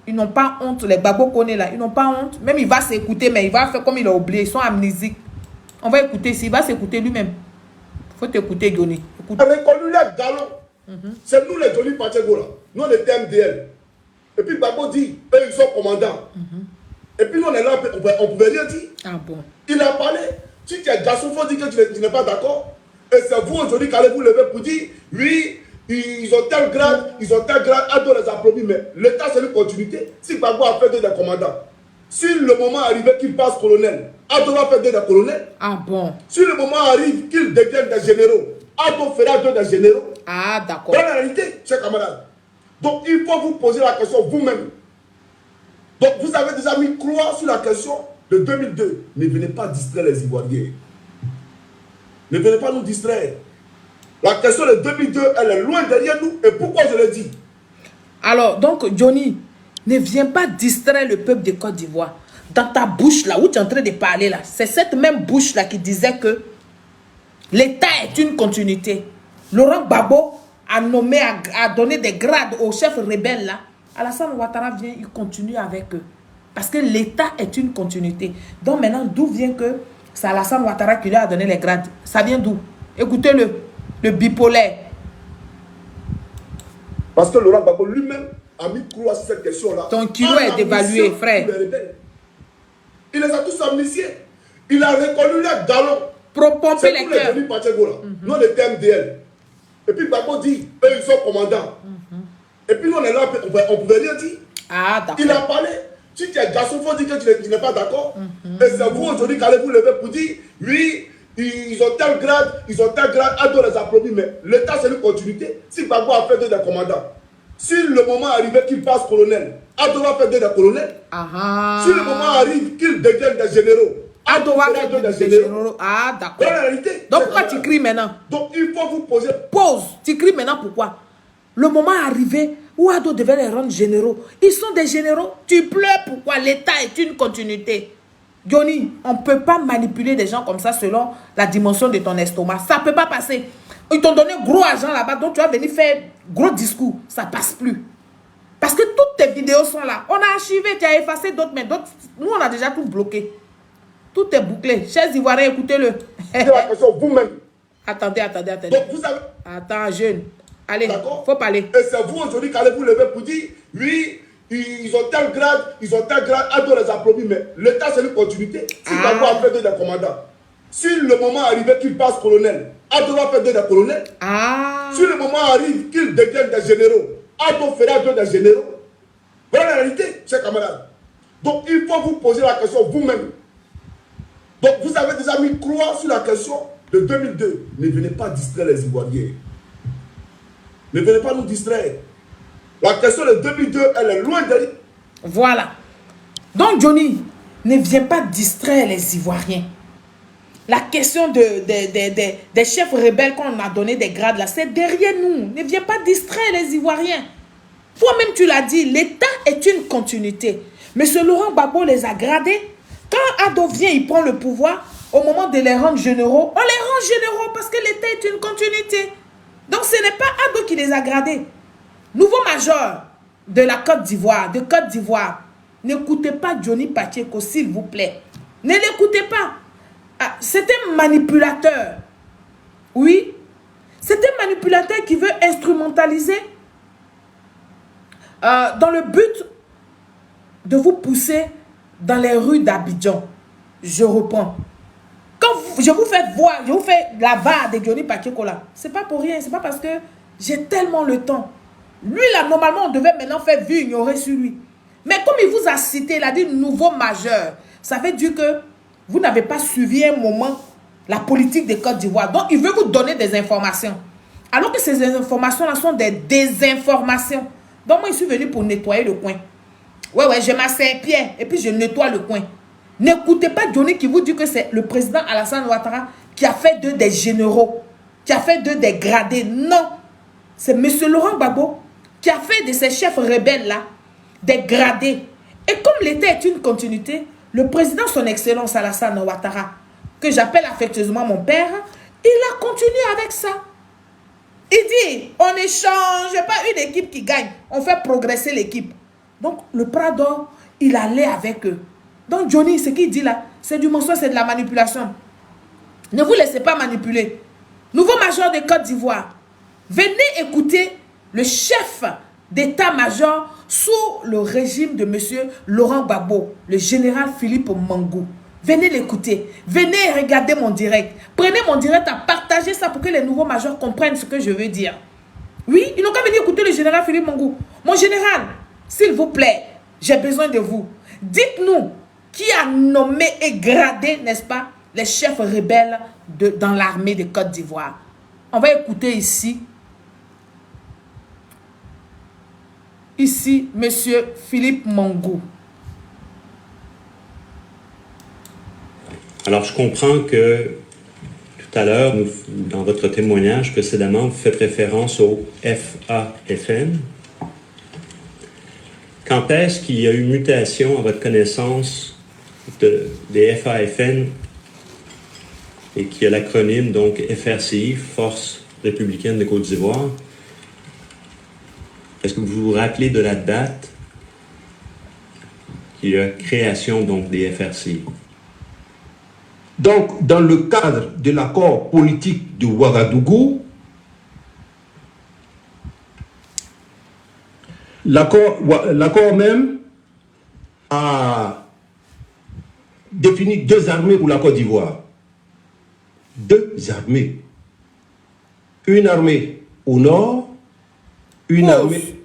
ils n'ont pas honte. Les Gbagbo qu'on est là, ils n'ont pas honte. Même il va s'écouter, mais il va faire comme il a oublié. Ils sont amnésiques. On va écouter ici, il va s'écouter lui-même. Il faut t'écouter, Johnny. On a reconnu les galons. C'est nous les Johnny Pacheco là. Nous on était MDL. Et puis Gbagbo dit, eux ils sont commandants. Et puis nous on est là, on pouvait rien dire. Ah bon. Il a parlé. Si tu es garçon, il faut dire que tu n'es pas d'accord. Et c'est vous aujourd'hui qui allez vous lever pour dire, oui, ils ont tel grade, Ado les applaudit, mais l'État c'est une continuité. Si Gbagbo a fait des commandants, si le moment arrive qu'il passe colonel, Ado va faire des colonels. Ah bon. Si le moment arrive qu'ils deviennent des généraux, Ado fera des généraux. Ah d'accord. Dans la réalité, chers camarades. Donc il faut vous poser la question vous-même. Donc vous avez déjà mis croix sur la question de 2002. Ne venez pas distraire les Ivoiriens. Ne venez pas nous distraire. La question de 2002, elle est loin derrière nous. Et pourquoi je le dis? Alors, donc, Johnny, ne viens pas distraire le peuple de Côte d'Ivoire. Dans ta bouche, là, où tu es en train de parler, là, c'est cette même bouche-là qui disait que l'État est une continuité. Laurent Gbagbo a nommé, a donné des grades aux chefs rebelles, là. Alassane Ouattara vient, il continue avec eux. Parce que l'État est une continuité. Donc maintenant, d'où vient que c'est Alassane Ouattara qui lui a donné les grades? Ça vient d'où? Écoutez-le, le bipolaire. Parce que Laurent Gbagbo lui-même a mis croix sur cette question-là. Ton kilo est dévalué, frère. Il les a tous amnistiés. Il a reconnu les galons. Propomper les cœurs. Nous, on était MDL. Et puis Gbagbo dit, eux, ils sont commandants. Et puis nous, on est là, on pouvait rien dire. Ah, d'accord. Il a parlé. Si tu es garçon, il faut dire que tu n'es pas d'accord. Et c'est vous aujourd'hui qui allez vous lever pour dire, oui, ils ont tel grade, Ado les applaudit, mais l'État c'est une continuité. Si Gbagbo a fait deux des commandants, si le moment arrive qu'il passe colonel, Ado va faire deux des colonels. Si le moment arrive qu'il devienne des généraux, Ado va faire deux des généraux. Ah, d'accord. Dans la réalité. Donc pourquoi tu cries maintenant? Donc il faut vous poser. Pause. Tu cries maintenant pourquoi? Le moment est arrivé où Ado devait les rendre généraux. Ils sont des généraux. Tu pleures pourquoi? L'État est une continuité. Johnny, on ne peut pas manipuler des gens comme ça selon la dimension de ton estomac. Ça ne peut pas passer. Ils t'ont donné gros argent là-bas, donc tu vas venir faire gros discours. Ça ne passe plus. Parce que toutes tes vidéos sont là. On a archivé, tu as effacé d'autres, mais d'autres, nous on a déjà tout bloqué. Tout est bouclé. Chers Ivoiriens, écoutez-le. C'est la question vous-même. Attendez. Donc vous savez. Attends, jeune. Allez, faut parler. Et c'est vous aujourd'hui qui allez vous lever pour dire, oui, ils ont tel grade, Ado les applaudit, mais l'État c'est une continuité. Si Gbagbo a fait deux des commandants, si le moment arrive qu'il passe colonel, Ado va faire deux des colonels. Si le moment arrive qu'ils deviennent des généraux, Ado fera deux des généraux. Voilà la réalité, chers camarades. Donc il faut vous poser la question vous-même. Donc vous avez déjà mis croix sur la question de 2002. Ne venez pas distraire les Ivoiriens. Ne venez pas nous distraire. La question de 2002, elle est loin derrière. Voilà. Donc, Johnny, ne viens pas distraire les Ivoiriens. La question des chefs rebelles qu'on a donné des grades là, c'est derrière nous. Ne viens pas distraire les Ivoiriens. Toi-même, tu l'as dit, l'État est une continuité. Monsieur Laurent Gbagbo les a gradés. Quand Ado vient, il prend le pouvoir. Au moment de les rendre généraux, on les rend généraux parce que l'État est une continuité. Donc, ce n'est pas Ado qui les a gradés. Nouveau major de la Côte d'Ivoire, n'écoutez pas Johnny Pacheco, s'il vous plaît. Ne l'écoutez pas. C'est un manipulateur. Oui. C'est un manipulateur qui veut instrumentaliser dans le but de vous pousser dans les rues d'Abidjan. Je reprends. Quand je vous fais voir, je vous fais la VAR de Johnny Pacheco là, c'est pas pour rien, c'est pas parce que j'ai tellement le temps. Lui là, normalement, on devait maintenant faire vue ignorée sur lui. Mais comme il vous a cité, il a dit nouveau majeur, ça veut dire que vous n'avez pas suivi un moment la politique de Côte d'Ivoire. Donc, il veut vous donner des informations. Alors que ces informations-là sont des désinformations. Donc, moi, je suis venu pour nettoyer le coin. Ouais, je m'asseye Pierre et puis je nettoie le coin. N'écoutez pas Johnny qui vous dit que c'est le président Alassane Ouattara qui a fait d'eux des généraux, qui a fait d'eux des gradés. Non, c'est M. Laurent Gbagbo qui a fait de ces chefs rebelles-là des gradés. Et comme l'État est une continuité, le président, son excellence Alassane Ouattara, que j'appelle affectueusement mon père, il a continué avec ça. Il dit, on n'échange pas une équipe qui gagne, on fait progresser l'équipe. Donc, le Prado, il allait avec eux. Donc, Johnny, ce qu'il dit là, c'est du mensonge, c'est de la manipulation. Ne vous laissez pas manipuler. Nouveau major de Côte d'Ivoire, venez écouter le chef d'état-major sous le régime de M. Laurent Gbagbo, le général Philippe Mangou. Venez l'écouter. Venez regarder mon direct. Prenez mon direct à partager ça pour que les nouveaux majors comprennent ce que je veux dire. Oui, ils n'ont qu'à venir écouter le général Philippe Mangou. Mon général, s'il vous plaît, j'ai besoin de vous. Dites-nous qui a nommé et gradé, n'est-ce pas, les chefs rebelles dans l'armée de Côte d'Ivoire. On va écouter ici. Ici, monsieur Philippe Mangou. Alors, je comprends que tout à l'heure, dans votre témoignage précédemment, vous faites référence au FAFN. Quand est-ce qu'il y a eu mutation à votre connaissance des FAFN et qui a l'acronyme donc FRCI, Force républicaine de Côte d'Ivoire? Est-ce que vous vous rappelez de la date qui a création donc des FRCI? Donc, dans le cadre de l'accord politique de Ouagadougou, l'accord même a défini deux armées pour la Côte d'Ivoire. Deux armées. Une armée au nord, une armée...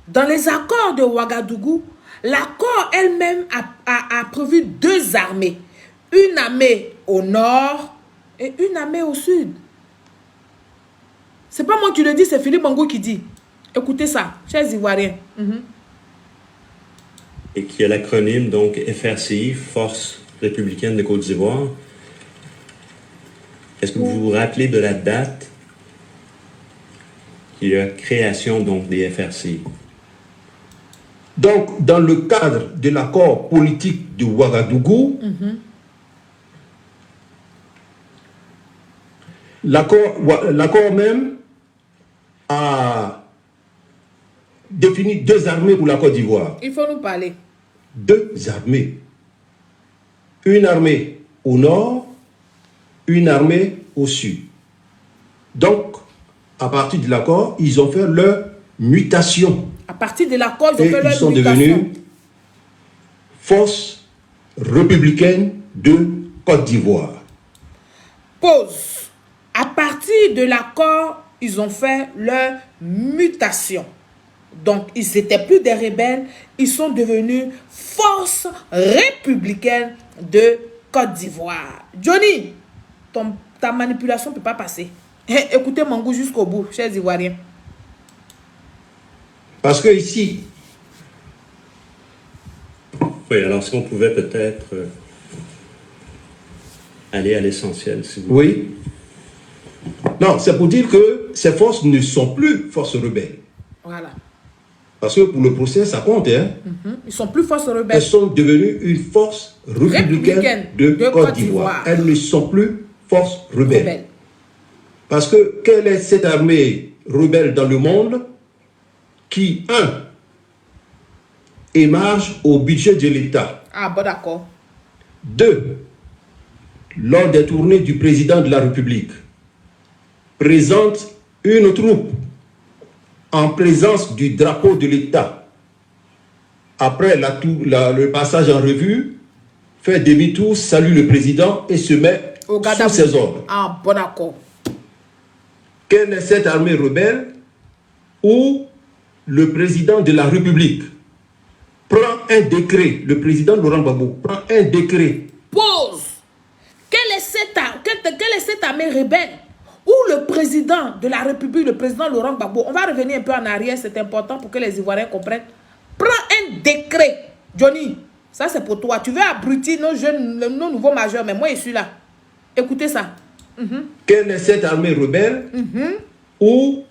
Dans les accords de Ouagadougou, L'accord elle-même a prévu 2 armées. Une armée au nord et une armée au sud. C'est pas moi qui le dis, c'est Philippe Mangou qui dit. Écoutez ça, chers Ivoiriens. Et qui est l'acronyme, donc, FRCI, Force républicaine de Côte d'Ivoire. Est-ce que vous vous rappelez de la date qui est la création, donc, des FRCI? Donc, dans le cadre de l'accord politique de Ouagadougou, l'accord même a défini 2 armées pour la Côte d'Ivoire. Il faut nous parler. 2 armées. Une armée au nord, une armée au sud. Donc, à partir de l'accord, ils ont fait leur mutation. À partir de l'accord, ils ont fait leur mutation. Ils sont devenus force républicaine de Côte d'Ivoire. Pause. À partir de l'accord, ils ont fait leur mutation. Donc, ils n'étaient plus des rebelles, ils sont devenus force républicaine de Côte d'Ivoire. Johnny, ta manipulation ne peut pas passer. Écoutez Mangou jusqu'au bout, chers Ivoiriens. Parce que ici... Oui, alors si on pouvait peut-être aller à l'essentiel, si vous Oui. Non, c'est pour dire que ces forces ne sont plus forces rebelles. Voilà. Parce que pour le procès, ça compte. Hein? Ils sont plus forces rebelles. Elles sont devenues une force républicaine de Côte d'Ivoire. Elles ne sont plus forces rebelles. Parce que quelle est cette armée rebelle dans le monde qui, 1, émarge au budget de l'État. Ah, bon, d'accord. 2, lors des tournées du président de la République, présente une troupe en présence du drapeau de l'État. Après le passage en revue, fait demi-tour, salue le président et se met sous ses ordres. Ah, bon d'accord. Quelle est cette armée rebelle où le président de la République prend un décret, le président Laurent Gbagbo prend un décret. Pause. Quelle est cette armée rebelle où le président de la République, le président Laurent Gbagbo, on va revenir un peu en arrière, c'est important pour que les Ivoiriens comprennent, prend un décret. Johnny, ça c'est pour toi. Tu veux abrutir nos jeunes, nos nouveaux majeurs, mais moi je suis là. Écoutez ça. Quelle est cette armée rebelle où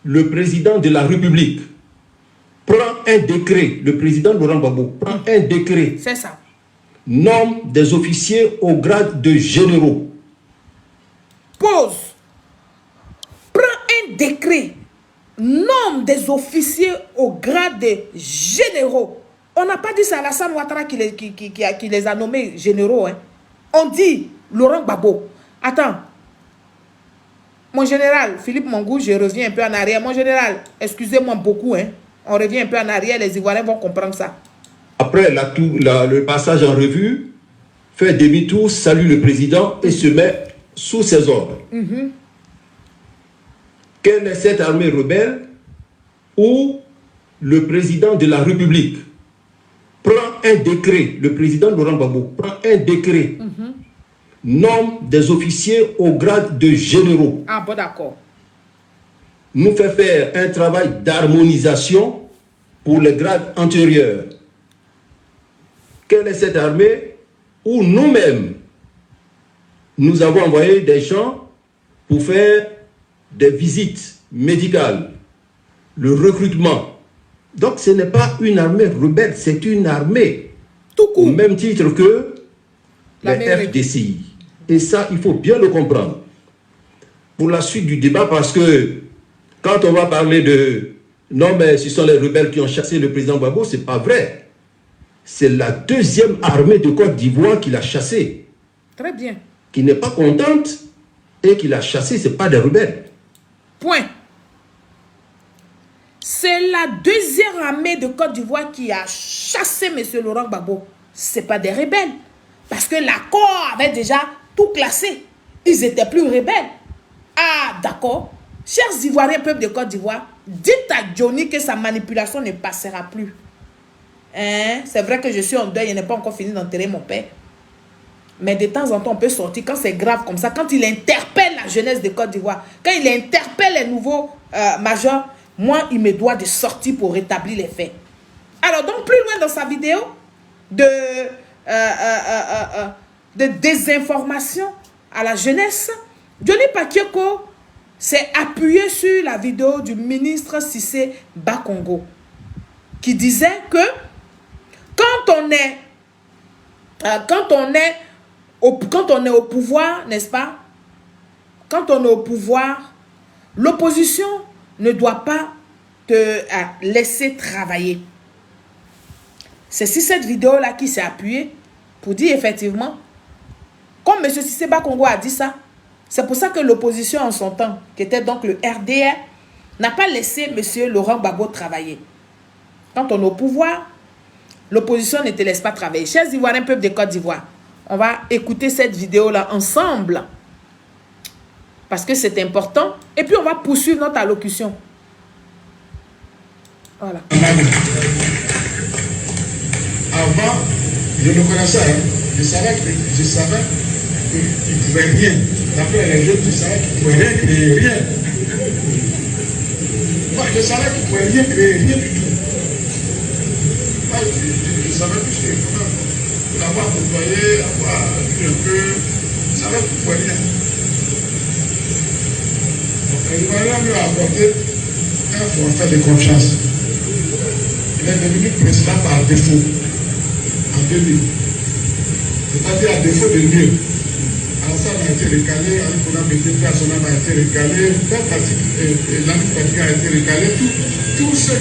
le président de la République prend un décret, le président Laurent Gbagbo prend un décret. C'est ça. Nomme des officiers au grade de généraux. Pause. Prend un décret. Nomme des officiers au grade de généraux. On n'a pas dit ça à Alassane Ouattara qui les a nommés généraux. Hein. On dit Laurent Gbagbo. Attends. Mon général, Philippe Mangou, je reviens un peu en arrière. Mon général, excusez-moi beaucoup. Hein. On revient un peu en arrière, les Ivoiriens vont comprendre ça. Après le passage en revue, fait demi-tour, salue le président et se met sous ses ordres. Quelle est cette armée rebelle où le président de la République prend un décret, le président Laurent Gbagbo prend un décret, nomme des officiers au grade de généraux. Ah bon, d'accord. Nous fait faire un travail d'harmonisation pour les grades antérieurs. Quelle est cette armée où nous-mêmes, nous avons envoyé des gens pour faire des visites médicales, le recrutement. Donc ce n'est pas une armée rebelle, c'est une armée tout court, au même titre que les FDCI. Et ça, il faut bien le comprendre. Pour la suite du débat, parce que quand on va parler de non, mais ce sont les rebelles qui ont chassé le président Gbagbo, ce n'est pas vrai. C'est la deuxième armée de Côte d'Ivoire qui l'a chassé. Très bien. Qui n'est pas contente et qui l'a chassé, ce n'est pas des rebelles. Point. C'est la deuxième armée de Côte d'Ivoire qui a chassé M. Laurent Gbagbo. Ce n'est pas des rebelles. Parce que l'accord avait déjà tout classé. Ils étaient plus rebelles. Ah, d'accord. Chers Ivoiriens, peuple de Côte d'Ivoire, dites à Johnny que sa manipulation ne passera plus. Hein? C'est vrai que je suis en deuil, il n'est pas encore fini d'enterrer mon père. Mais de temps en temps, on peut sortir quand c'est grave comme ça. Quand il interpelle la jeunesse de Côte d'Ivoire, quand il interpelle les nouveaux majors, moi, il me doit de sortir pour rétablir les faits. Alors, donc, plus loin dans sa vidéo de désinformation à la jeunesse, Johnny Pacheco s'est appuyé sur la vidéo du ministre Cissé Bakongo qui disait que quand on est au pouvoir, n'est-ce pas? Quand on est au pouvoir, l'opposition ne doit pas te laisser travailler. C'est sur cette vidéo-là qui s'est appuyé pour dire effectivement, comme M. Cissé Bakongo a dit ça, c'est pour ça que l'opposition en son temps, qui était donc le RDR, n'a pas laissé M. Laurent Gbagbo travailler. Quand on est au pouvoir, l'opposition ne te laisse pas travailler. Chers Ivoiriens, peuple de Côte d'Ivoire, on va écouter cette vidéo-là ensemble. Parce que c'est important. Et puis on va poursuivre notre allocution. Voilà. Avant, je le connaissais. Hein. Je savais qu'il ne pouvait rien. D'après les jeunes, je savais qu'il ne pouvait rien créer, rien. Moi, je savais qu'il ne pouvait rien créer, rien du tout. Moi, je savais plus que l'avoir côtoyé, avoir vu un peu, je savais qu'il ne pouvait rien. Donc, il m'a lui apporté un forfait de confiance. Il est devenu président par défaut, en 2000. C'est-à-dire à défaut de mieux. Alassane a été recalé, Alipona BTP Asonam a été recalé, Lamine Patrick a été recalé, tous ceux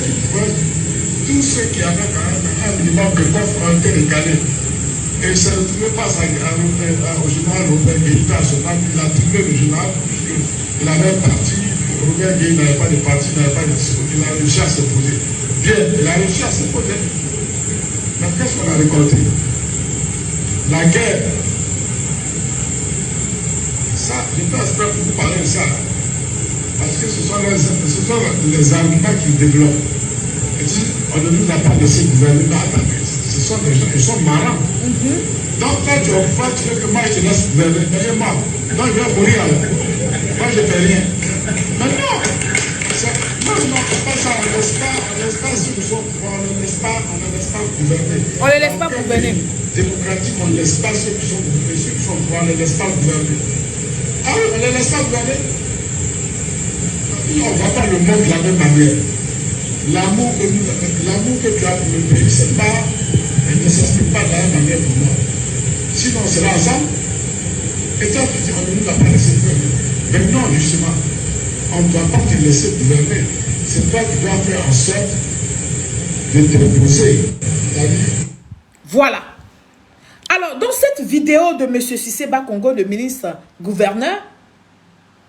qui avaient quand même un minimum de coffre ont été recalés. Et il ne s'est retrouvé pas au journal Robert Gueye Asonam, il a trouvé le journal, puisqu'il avait un parti, Robert Gueye n'avait pas de parti, n'avait pas de discours, il a réussi à se poser. Bien, il a réussi à se poser. Mais qu'est-ce qu'on a récolté? La guerre. Ça, je peux espérer que vous parlez de ça. Parce que ce sont les arguments qu'ils développent. Et on ne nous a pas laissé gouverner. Ce sont des gens, ils sont marrants. Donc quand tu vois, tu veux que moi je te laisse gouverner. Mais moi, donc je vais mourir alors. Moi je ne fais rien. Mais non, non, c'est pas ça. On ne laisse pas ceux qui sont au pouvoir, on ne laisse pas gouverner. On ne les laisse pas gouverner. Démocratique, on ne laisse pas ceux qui sont au pouvoir, on ne les laisse pas gouverner. Ah oui, on ne les laisse pas gouverner. On ne voit pas le monde de la même manière. L'amour que tu as pour le pays, c'est pas, elle ne s'explique pas de la même manière pour moi. Sinon, on sera ensemble. Et toi, tu dis, on ne nous a pas laissé gouverner. Mais non, justement, on ne doit pas te laisser gouverner. C'est toi qui dois faire en sorte de te poser. Voilà. Alors, dans cette vidéo de M. Cissé Bakongo, le ministre gouverneur,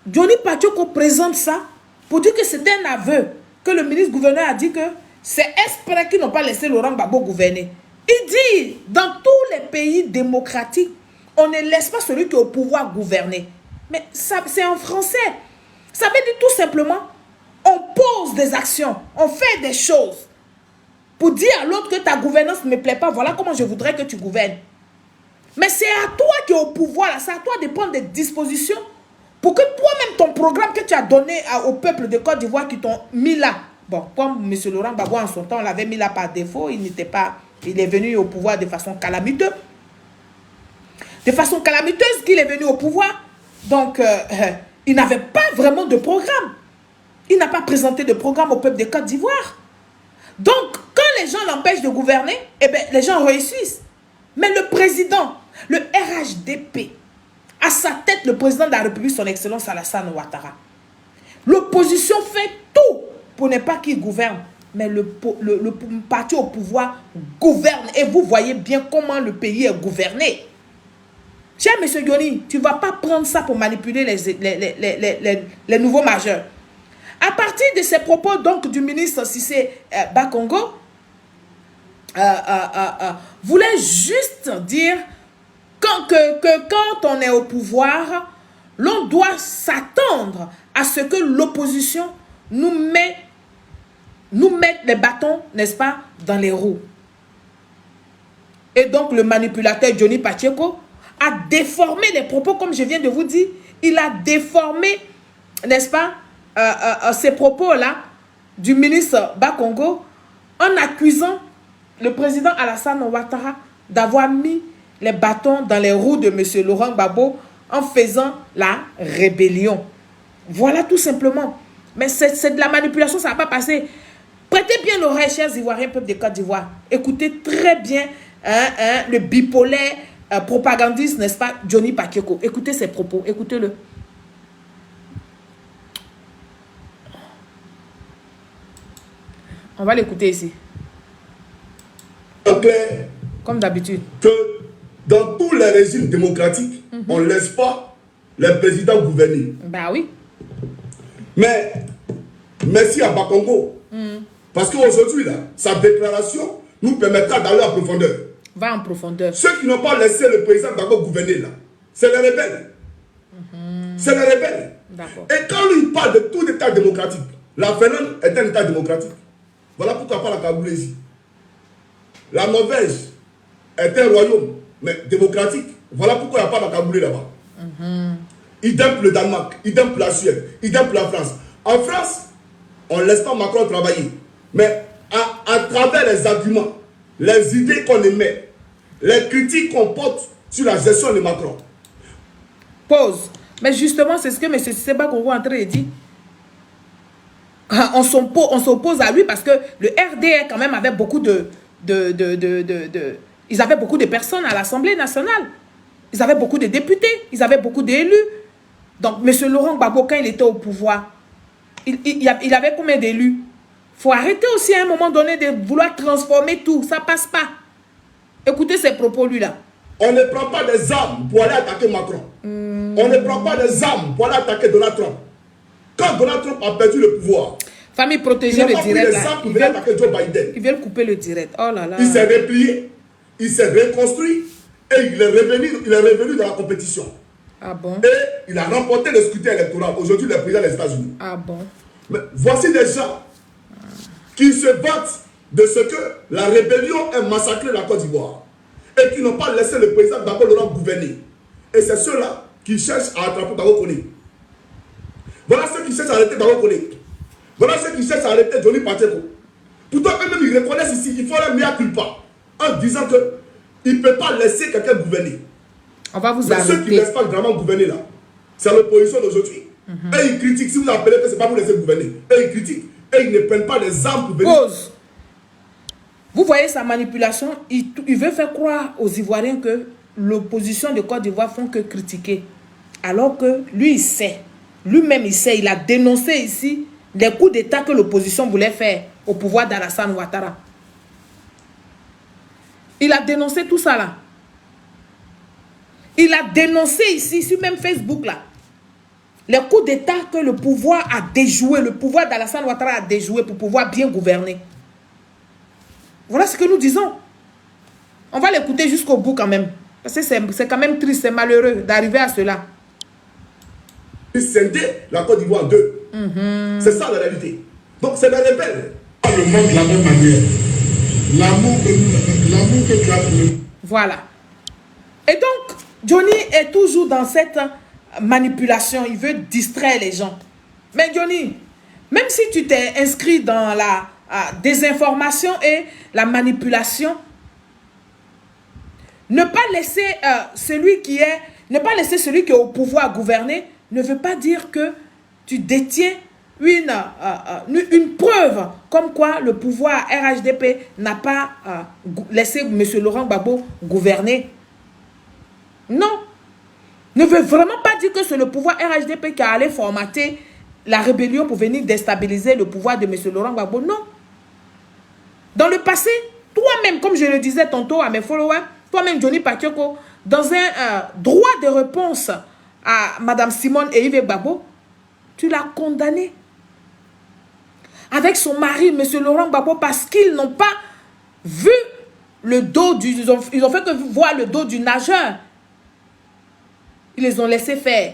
Johnny Pacheco présente ça pour dire que c'était un aveu, que le ministre gouverneur a dit que c'est exprès qu'ils n'ont pas laissé Laurent Gbagbo gouverner. Il dit, dans tous les pays démocratiques, on ne laisse pas celui qui est au pouvoir gouverner. Mais c'est en français. Ça veut dire tout simplement, on pose des actions, on fait des choses pour dire à l'autre que ta gouvernance ne me plaît pas, voilà comment je voudrais que tu gouvernes. Mais c'est à toi qui es au pouvoir, c'est à toi de prendre des dispositions pour que toi-même, ton programme que tu as donné au peuple de Côte d'Ivoire qui t'ont mis là. Bon, comme M. Laurent Gbagbo en son temps, on l'avait mis là par défaut, il est venu au pouvoir de façon calamiteuse. De façon calamiteuse qu'il est venu au pouvoir. Donc, il n'avait pas vraiment de programme. Il n'a pas présenté de programme au peuple de Côte d'Ivoire. Donc, quand les gens l'empêchent de gouverner, eh bien, les gens réussissent. Mais le président, le RHDP, à sa tête, le président de la République, son Excellence Alassane Ouattara, l'opposition fait tout pour ne pas qu'il gouverne. Mais le parti au pouvoir gouverne. Et vous voyez bien comment le pays est gouverné. Cher M. Johnny, tu ne vas pas prendre ça pour manipuler les nouveaux majeurs. À partir de ces propos donc du ministre Cissé Bakongo, voulait juste dire que quand on est au pouvoir, l'on doit s'attendre à ce que l'opposition nous mette les bâtons, n'est-ce pas, dans les roues. Et donc, le manipulateur Johnny Pacheco a déformé les propos, comme je viens de vous dire. Il a déformé, n'est-ce pas, ces propos-là du ministre Bakongo en accusant le président Alassane Ouattara d'avoir mis les bâtons dans les roues de M. Laurent Gbagbo en faisant la rébellion. Voilà tout simplement. Mais c'est de la manipulation, ça ne va pas passer. Prêtez bien l'oreille, chers Ivoiriens, peuple de Côte d'Ivoire. Écoutez très bien le bipolaire propagandiste, n'est-ce pas, Johnny Pacheco. Écoutez ses propos, écoutez-le. On va l'écouter ici. Clair, comme d'habitude, que dans tous les régimes démocratiques, on ne laisse pas les présidents gouverner. Bah oui. Mais merci à Bakongo. Parce qu'aujourd'hui, sa déclaration nous permettra d'aller en profondeur. Va en profondeur. Ceux qui n'ont pas laissé le président Gbagbo gouverner, là, c'est les rebelles. C'est les rebelles. Et quand lui parle de tout État démocratique, la Finlande est un État démocratique. Voilà pourquoi pas la Kabylie. La Norvège est un royaume, mais démocratique. Voilà pourquoi il n'y a pas la Kabylie là-bas. Idem pour le Danemark, idem pour la Suède, idem pour la France. En France, on ne laisse pas Macron travailler. Mais à travers les arguments, les idées qu'on émet, les critiques qu'on porte sur la gestion de Macron. Pause. Mais justement, c'est ce que M. Seba Congo est en train de dire. On s'oppose à lui parce que le RDR quand même avait beaucoup ils avaient beaucoup de personnes à l'Assemblée nationale. Ils avaient beaucoup de députés. Ils avaient beaucoup d'élus. Donc, M. Laurent Gbagbo, quand il était au pouvoir, il avait combien d'élus? Il faut arrêter aussi à un moment donné de vouloir transformer tout. Ça ne passe pas. Écoutez ces propos, lui-là. On ne prend pas des armes pour aller attaquer Macron. On ne prend pas des armes pour aller attaquer Donald Trump. Quand Donald Trump a perdu le pouvoir, famille protégée, le direct. Ils veulent couper le direct. Oh là là. Il s'est replié, il s'est reconstruit et il est revenu dans la compétition. Ah bon? Et il a remporté le scrutin électoral. Aujourd'hui, il est président des États-Unis. Ah bon? Mais voici des gens qui se battent de ce que la rébellion ait massacré la Côte d'Ivoire et qui n'ont pas laissé le président Gbagbo Laurent gouverner. Et c'est ceux-là qui cherchent à attraper Gbagbo Kone. Voilà ceux qui cherchent à arrêter Gbagbo Kone. Voilà ceux qui cherchent à arrêter Johnny Pacheco. Pourtant, eux-mêmes, ils reconnaissent ici, il faut un mea culpa en disant qu'il ne peut pas laisser quelqu'un gouverner. On va vous arrêter. Ceux qui ne laissent pas vraiment gouverner là, c'est l'opposition d'aujourd'hui. Et ils critiquent, si vous appelez que ce n'est pas pour laisser gouverner, et ils critiquent, et ils ne prennent pas des armes pour venir. Pause. Vous voyez sa manipulation, il veut faire croire aux Ivoiriens que l'opposition de Côte d'Ivoire font que critiquer. Alors que lui, il sait. Lui-même, il sait. Il a dénoncé ici les coups d'État que l'opposition voulait faire au pouvoir d'Alassane Ouattara. Il a dénoncé tout ça là. Il a dénoncé ici, sur même Facebook là, les coups d'État que le pouvoir a déjoué, le pouvoir d'Alassane Ouattara a déjoué pour pouvoir bien gouverner. Voilà ce que nous disons. On va l'écouter jusqu'au bout quand même. Parce que c'est quand même triste, c'est malheureux d'arriver à cela. Scinder la Côte d'Ivoire en deux. C'est ça la réalité. Donc c'est les rebelles. Le monde de la même manière. L'amour que tu as pour nous. Voilà. Et donc, Johnny est toujours dans cette manipulation. Il veut distraire les gens. Mais Johnny, même si tu t'es inscrit dans la désinformation et la manipulation, ne pas laisser celui qui est au pouvoir gouverner ne veut pas dire que tu détiens une preuve comme quoi le pouvoir RHDP n'a pas laissé M. Laurent Gbagbo gouverner. Non. Ne veut vraiment pas dire que c'est le pouvoir RHDP qui a allé formater la rébellion pour venir déstabiliser le pouvoir de M. Laurent Gbagbo. Non. Dans le passé, toi-même, comme je le disais tantôt à mes followers, toi-même, Johnny Pacheco, dans un droit de réponse à Mme Simone et Yves Gbagbo, tu l'as condamné avec son mari, M. Laurent Gbagbo, parce qu'ils n'ont pas vu le dos du... Ils ont fait que voir le dos du nageur. Ils les ont laissés faire.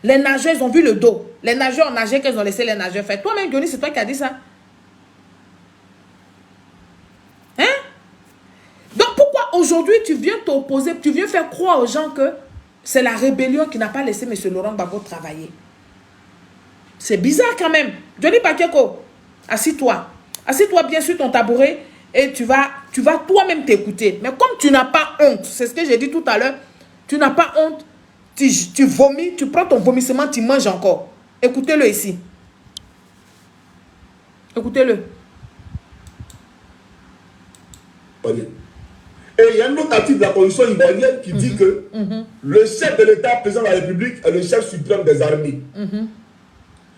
Les nageurs, ils ont vu le dos. Les nageurs ont nagé qu'ils ont laissé les nageurs faire. Toi-même, Johnny, c'est toi qui as dit ça. Hein? Donc, pourquoi tu viens t'opposer, tu viens faire croire aux gens que c'est la rébellion qui n'a pas laissé M. Laurent Gbagbo travailler. C'est bizarre quand même. Johnny Pacheco, assis-toi. Assis-toi bien sur ton tabouret et tu vas toi-même t'écouter. Mais comme tu n'as pas honte, c'est ce que j'ai dit tout à l'heure, tu n'as pas honte, tu vomis, tu prends ton vomissement, tu manges encore. Écoutez-le ici. Écoutez-le. Et il y a un autre article de la Constitution ivoirienne qui dit que le chef de l'État, président de la République, est le chef suprême des armées.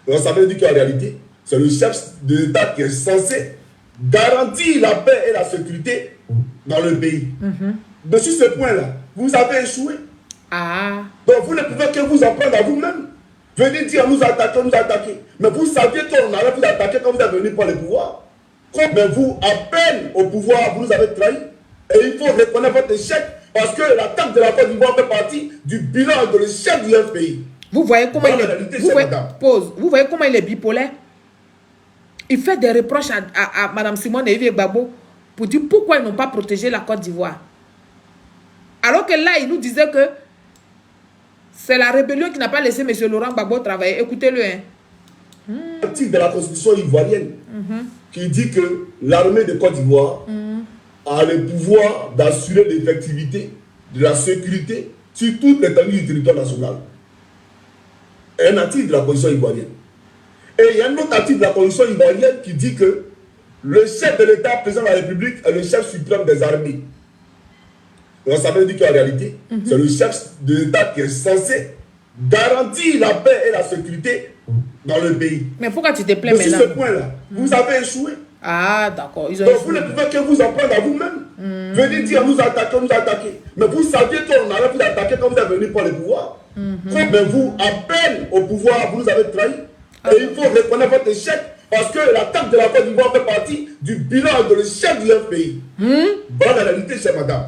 Donc ça veut dire qu'en réalité, c'est le chef de l'État qui est censé garantir la paix et la sécurité dans le pays. Mais sur ce point-là, vous avez échoué. Donc vous ne pouvez que vous en prendre à vous-même. Venez dire nous attaquer, nous attaquer. Mais vous saviez qu'on allait vous attaquer quand vous êtes venu pour le pouvoir. Mais vous, à peine au pouvoir, vous nous avez trahi. Et il faut reconnaître votre échec parce que l'attaque de la Côte d'Ivoire fait partie du bilan de l'échec du pays. Vous voyez comment vous voyez comment il est bipolaire? Il fait des reproches à Mme Simone et Yves Gbagbo pour dire pourquoi ils n'ont pas protégé la Côte d'Ivoire. Alors que là, il nous disait que c'est la rébellion qui n'a pas laissé M. Laurent Gbagbo travailler. Écoutez-le. L'article de la Constitution ivoirienne qui dit que l'armée de Côte d'Ivoire a le pouvoir d'assurer l'effectivité de la sécurité sur toute l'étendue du territoire national. Un article de la Constitution ivoirienne. Et il y a un autre article de la Constitution ivoirienne qui dit que le chef de l'État, président de la République, est le chef suprême des armées. Donc ça veut dire qu'en réalité, c'est le chef de l'État qui est censé garantir la paix et la sécurité dans le pays. Mais pourquoi tu te plains maintenant? Sur ce point-là, vous avez échoué. D'accord. Donc vous ne pouvez que vous en prendre à vous-même. Venez dire nous attaquer, nous attaquer. Mais vous saviez qu'on allait vous attaquer quand vous êtes venu pour le pouvoir. Mais vous, à peine au pouvoir, vous nous avez trahi. Et il faut reconnaître votre échec parce que l'attaque de la Côte d'Ivoire fait partie du bilan de l'échec du pays. Dans la réalité, chère madame.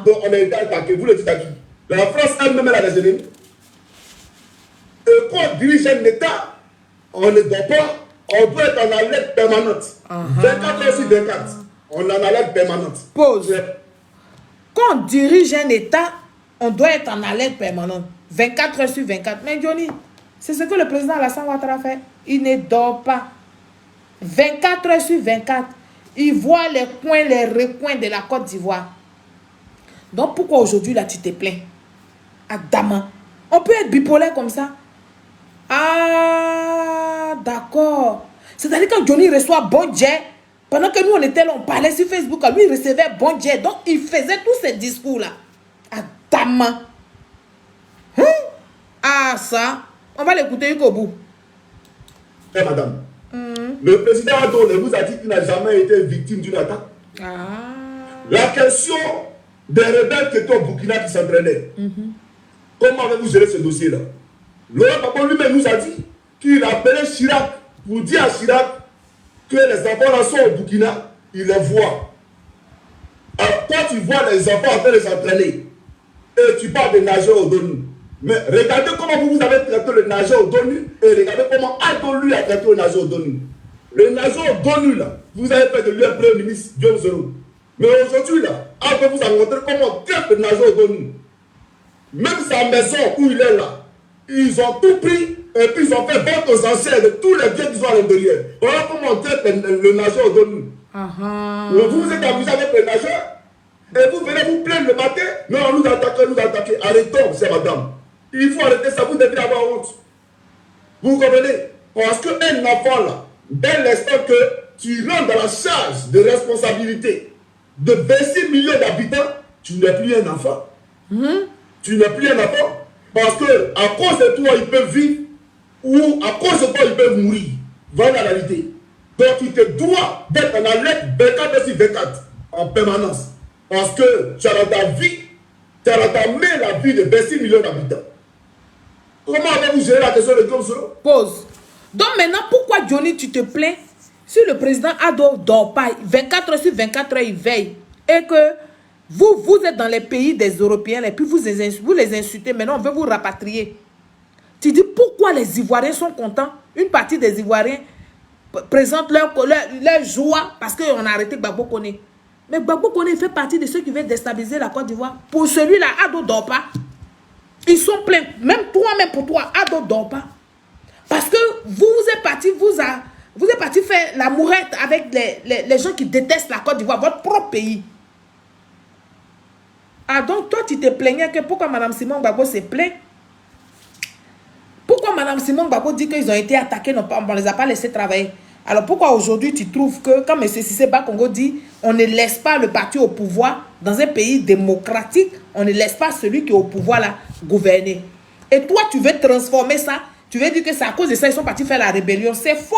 Donc on a été attaqué, vous le dites à qui? La France elle-même, elle a des ennemis. Et quand on dirige un État, on ne doit pas, on doit être en alerte permanente. 24 heures sur 24. On est en alerte permanente. Pause. Quand on dirige un État, on doit être en alerte permanente. 24 heures sur 24. Mais Johnny, c'est ce que le président Alassane Ouattara fait. Il ne dort pas. 24 heures sur 24. Il voit les coins, les recoins de la Côte d'Ivoire. Donc pourquoi aujourd'hui là tu te plains? Adama. On peut être bipolaire comme ça. Ah, d'accord. C'est-à-dire que Johnny reçoit bon jet. Pendant que nous on était là, on parlait sur Facebook, lui il recevait bon jet. Donc il faisait tous ces discours-là. Adama. Ah, ça. On va l'écouter jusqu'au bout. Madame, le président Adolé vous a dit qu'il n'a jamais été victime d'une attaque. La question des rebelles qui étaient au Burkina qui s'entraînaient. Comment avez-vous géré ce dossier-là? Laurent Gbagbo lui-même nous a dit qu'il a appelé Chirac pour dire à Chirac que les enfants là sont au Burkina, il les voit. Alors, toi, tu vois les enfants en train de s'entraîner et tu parles de nageurs au Donu. Mais regardez comment vous avez traité le nageur au Donu et regardez comment Adolé a traité le nageur au Donu. Le nageur au Donu, là, vous avez fait de lui un premier ministre, Dieu Zero. Mais aujourd'hui, là, après vous a montré comment on traite le nageur au Donu. Même sa maison où il est là, ils ont tout pris et puis ils ont fait vente aux enchères de tous les biens qu'ils ont à l'intérieur. Voilà comment on traite le nageur au Donu. Vous vous êtes amusé avec le nageur et vous venez vous plaindre le matin. Non, nous attaquer. Arrêtons, c'est madame. Il faut arrêter ça, vous devez avoir honte. Vous comprenez? Parce qu'un enfant là, dès l'instant que tu rentres dans la charge de responsabilité de 26 millions d'habitants, tu n'es plus un enfant. Tu n'es plus un enfant. Parce que à cause de toi, ils peuvent vivre ou à cause de toi, ils peuvent mourir. Voilà la réalité. Donc il te doit d'être en alerte 24 sur 24 en permanence. Parce que tu as dans ta vie, tu as dans ta main la vie de 26 millions d'habitants. Comment avez-vous géré la question de Diom Soro? Pause. Donc maintenant, pourquoi Johnny, tu te plains si le président Ado dort pas 24 heures sur 24 heures, il veille et que vous êtes dans les pays des Européens et puis vous les insultez, maintenant on veut vous rapatrier. Tu dis pourquoi les Ivoiriens sont contents? Une partie des Ivoiriens présente leur joie parce qu'on a arrêté Gbagbo Koné. Mais Gbagbo Koné fait partie de ceux qui veulent déstabiliser la Côte d'Ivoire. Pour celui-là, Ado ne dort pas. Ils sont pleins. Même toi, même pour toi, Ado ne dort pas. Parce que vous êtes parti, vous êtes parti faire la mourette avec les gens qui détestent la Côte d'Ivoire, votre propre pays. Ah, donc toi, tu te plaignais que pourquoi Mme Simon Gbagbo se plaint? Pourquoi Mme Simon Gbagbo dit qu'ils ont été attaqués, on ne les a pas laissés travailler? Alors pourquoi aujourd'hui tu trouves que, quand M. Cissé Bakongo dit, on ne laisse pas le parti au pouvoir dans un pays démocratique, on ne laisse pas celui qui est au pouvoir là gouverner. Et toi, tu veux transformer ça, tu veux dire que c'est à cause de ça ils sont partis faire la rébellion. C'est faux.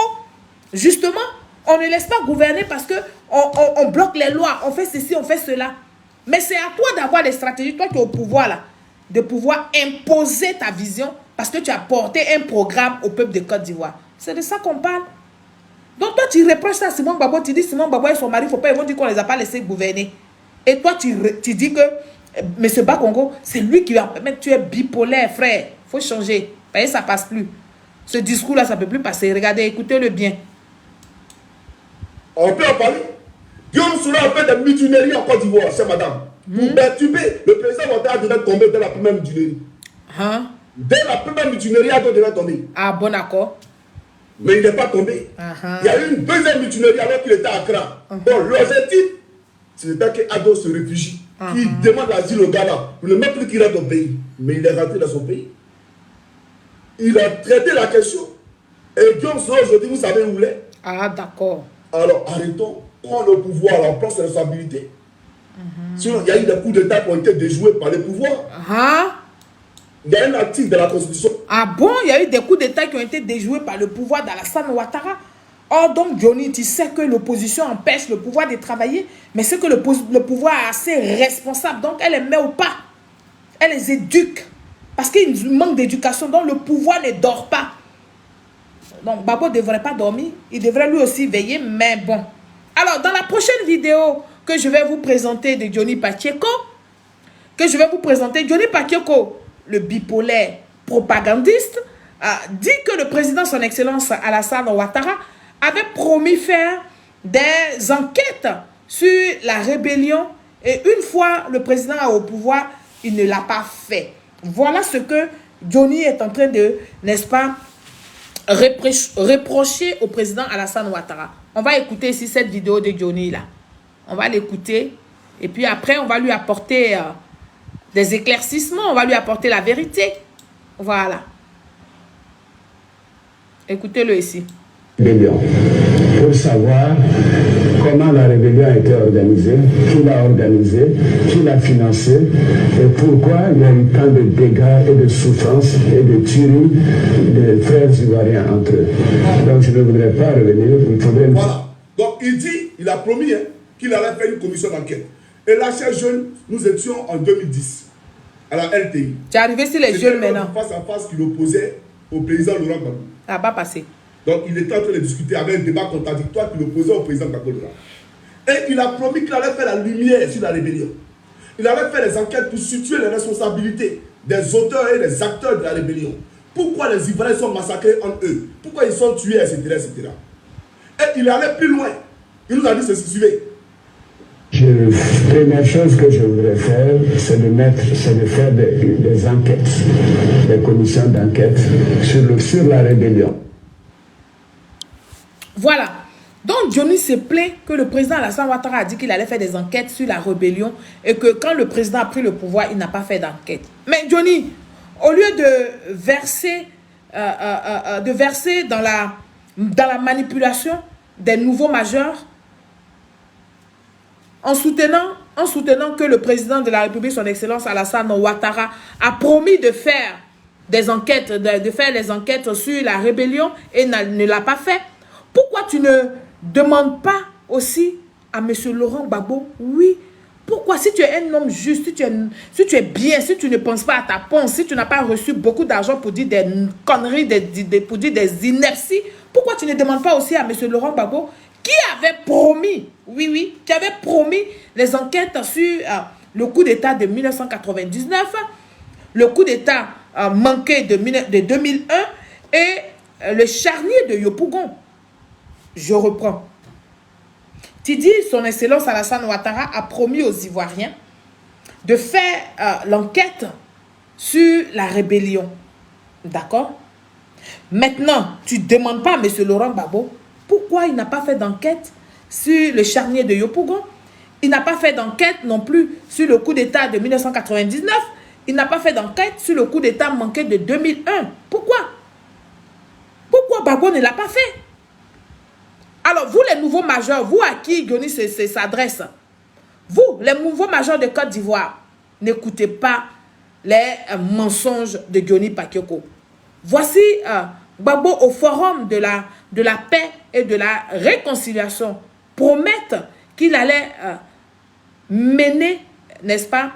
Justement, on ne laisse pas gouverner parce que on bloque les lois, on fait ceci, on fait cela. Mais c'est à toi d'avoir des stratégies, toi qui es au pouvoir là, de pouvoir imposer ta vision parce que tu as porté un programme au peuple de Côte d'Ivoire. C'est de ça qu'on parle. Donc toi tu reproches ça à Simon Gbagbo, tu dis Simon Gbagbo et son mari, faut pas, ils vont dire qu'on les a pas laissés gouverner. Et toi tu dis que M. Bakongo, c'est lui qui va permettre, tu es bipolaire frère, faut changer. Voyez, ça passe plus. Ce discours là, ça peut plus passer. Regardez, écoutez-le bien. On peut en parler. Guillaume Soula a fait des mutineries en Côte d'Ivoire, c'est madame. Pour perturber, le président Ouattara devait tomber dès la première mutinerie. Hein? Dès la première mutinerie, Ado devait tomber. Ah, bon accord. Mais il n'est pas tombé. Il y a eu une deuxième mutinerie alors qu'il était à Accra. Donc l'objectif, c'était que Ado se réfugie. Il demande l'asile au Ghana. Pour ne même plus qu'il rentre au pays. Mais il est rentré dans son pays. Il a traité la question. Et Guillaume Soula aujourd'hui, vous savez où il est. Ah, d'accord. Alors arrêtons. Prendre le pouvoir, alors on prend ses responsabilités. Sinon, il y a eu des coups d'État qui ont été déjoués par les pouvoirs. Il y a un article de la Constitution. Ah bon, il y a eu des coups d'État qui ont été déjoués par le pouvoir d'Alassane Ouattara. Or, donc, Johnny, tu sais que l'opposition empêche le pouvoir de travailler, mais c'est que le pouvoir est assez responsable. Donc, elle les met au pas. Elle les éduque. Parce qu'il manque d'éducation. Donc, le pouvoir ne dort pas. Donc, Babo ne devrait pas dormir. Il devrait lui aussi veiller, mais bon. Alors, dans la prochaine vidéo que je vais vous présenter de Johnny Pacheco, Johnny Pacheco, le bipolaire propagandiste, dit que le président, son excellence Alassane Ouattara, avait promis faire des enquêtes sur la rébellion et une fois le président au pouvoir, il ne l'a pas fait. Voilà ce que Johnny est en train de, n'est-ce pas, reprocher au président Alassane Ouattara. On va écouter ici cette vidéo de Johnny là. On va l'écouter et puis après on va lui apporter des éclaircissements, on va lui apporter la vérité. Voilà. Écoutez-le ici. Rébellion. Pour savoir comment la rébellion a été organisée, qui l'a organisée, qui l'a financée et pourquoi il y a eu tant de dégâts et de souffrances et de tueries des frères ivoiriens entre eux. Donc je ne voudrais pas revenir, il faudrait... Voilà. Donc il dit, il a promis qu'il allait faire une commission d'enquête. Et là, chers jeunes, nous étions en 2010 à la LTI. Tu es arrivé sur les jeunes maintenant. Face à face qu'il opposait au président Laurent Gbagbo. Ça n'a pas passé. Donc il était en train de discuter avec un débat contradictoire qu'il opposait au président Gbagbo. Et il a promis qu'il allait faire la lumière sur la rébellion. Il allait faire des enquêtes pour situer les responsabilités des auteurs et des acteurs de la rébellion. Pourquoi les Ivoiriens sont massacrés entre eux? Pourquoi ils sont tués, etc., etc. Et il allait plus loin. Il nous a dit ceci, suivez. La première chose que je voudrais faire, c'est de faire des enquêtes, des commissions d'enquête sur la rébellion. Voilà. Donc Johnny se plaint que le président Alassane Ouattara a dit qu'il allait faire des enquêtes sur la rébellion et que quand le président a pris le pouvoir, il n'a pas fait d'enquête. Mais Johnny, au lieu de verser, dans la manipulation des nouveaux majeurs, en soutenant que le président de la République, son excellence Alassane Ouattara, a promis de faire des enquêtes, de faire les enquêtes sur la rébellion et ne l'a pas fait. Pourquoi tu ne demandes pas aussi à M. Laurent Gbagbo, oui, pourquoi si tu es un homme juste, si tu es bien, si tu ne penses pas à ta ponce, si tu n'as pas reçu beaucoup d'argent pour dire des conneries, pour dire des inerties, pourquoi tu ne demandes pas aussi à M. Laurent Gbagbo qui avait promis, oui, qui avait promis les enquêtes sur le coup d'État de 1999, le coup d'État manqué de 2001 et le charnier de Yopougon. Je reprends. Tu dis, son Excellence Alassane Ouattara a promis aux Ivoiriens de faire l'enquête sur la rébellion. D'accord? Maintenant, tu ne demandes pas à M. Laurent Gbagbo pourquoi il n'a pas fait d'enquête sur le charnier de Yopougon. Il n'a pas fait d'enquête non plus sur le coup d'État de 1999. Il n'a pas fait d'enquête sur le coup d'État manqué de 2001. Pourquoi? Pourquoi Gbagbo ne l'a pas fait? Alors, vous les nouveaux majeurs, vous à qui Diony s'adresse, vous, les nouveaux majeurs de Côte d'Ivoire, n'écoutez pas les mensonges de Diony Pacheco. Voici Gbagbo au forum de la paix et de la réconciliation promettre qu'il allait mener, n'est-ce pas,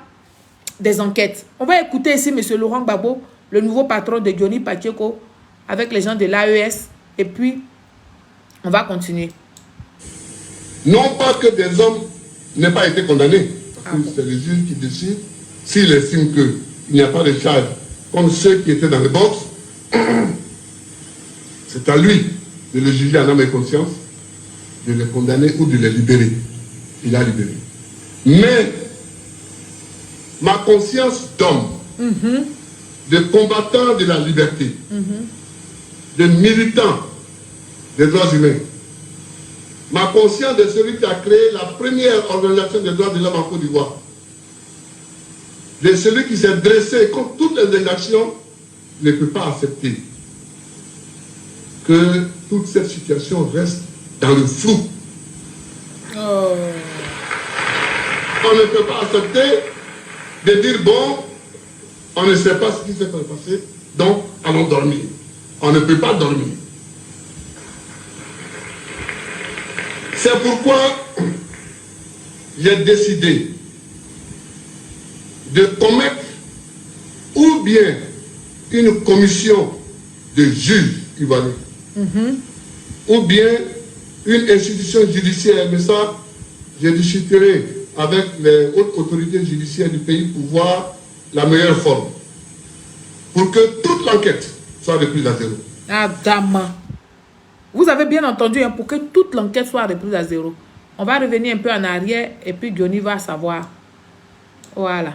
des enquêtes. On va écouter ici M. Laurent Gbagbo, le nouveau patron de Diony Pacheco, avec les gens de l'AES, et puis on va continuer. Non pas que des hommes n'aient pas été condamnés, parce que c'est le juge qui décide. S'il estime qu'il n'y a pas de charge comme ceux qui étaient dans le box, c'est à lui de le juger en âme et conscience, de les condamner ou de les libérer. Il a libéré. Mais ma conscience d'homme, de combattant de la liberté, de militant des droits humains, ma conscience de celui qui a créé la première organisation des droits de l'homme en Côte d'Ivoire, de celui qui s'est dressé contre toutes les exactions, ne peut pas accepter que toute cette situation reste dans le flou. On ne peut pas accepter de dire, bon, on ne sait pas ce qui s'est passé, donc allons dormir. On ne peut pas dormir. C'est pourquoi j'ai décidé de commettre ou bien une commission de juges ivoiriens, ou bien une institution judiciaire, mais ça, je discuterai avec les hautes autorités judiciaires du pays pour voir la meilleure forme, pour que toute l'enquête soit reprise à zéro. Ah, dame. Vous avez bien entendu, hein, pour que toute l'enquête soit reprise à zéro. On va revenir un peu en arrière et puis Diony va savoir. Voilà.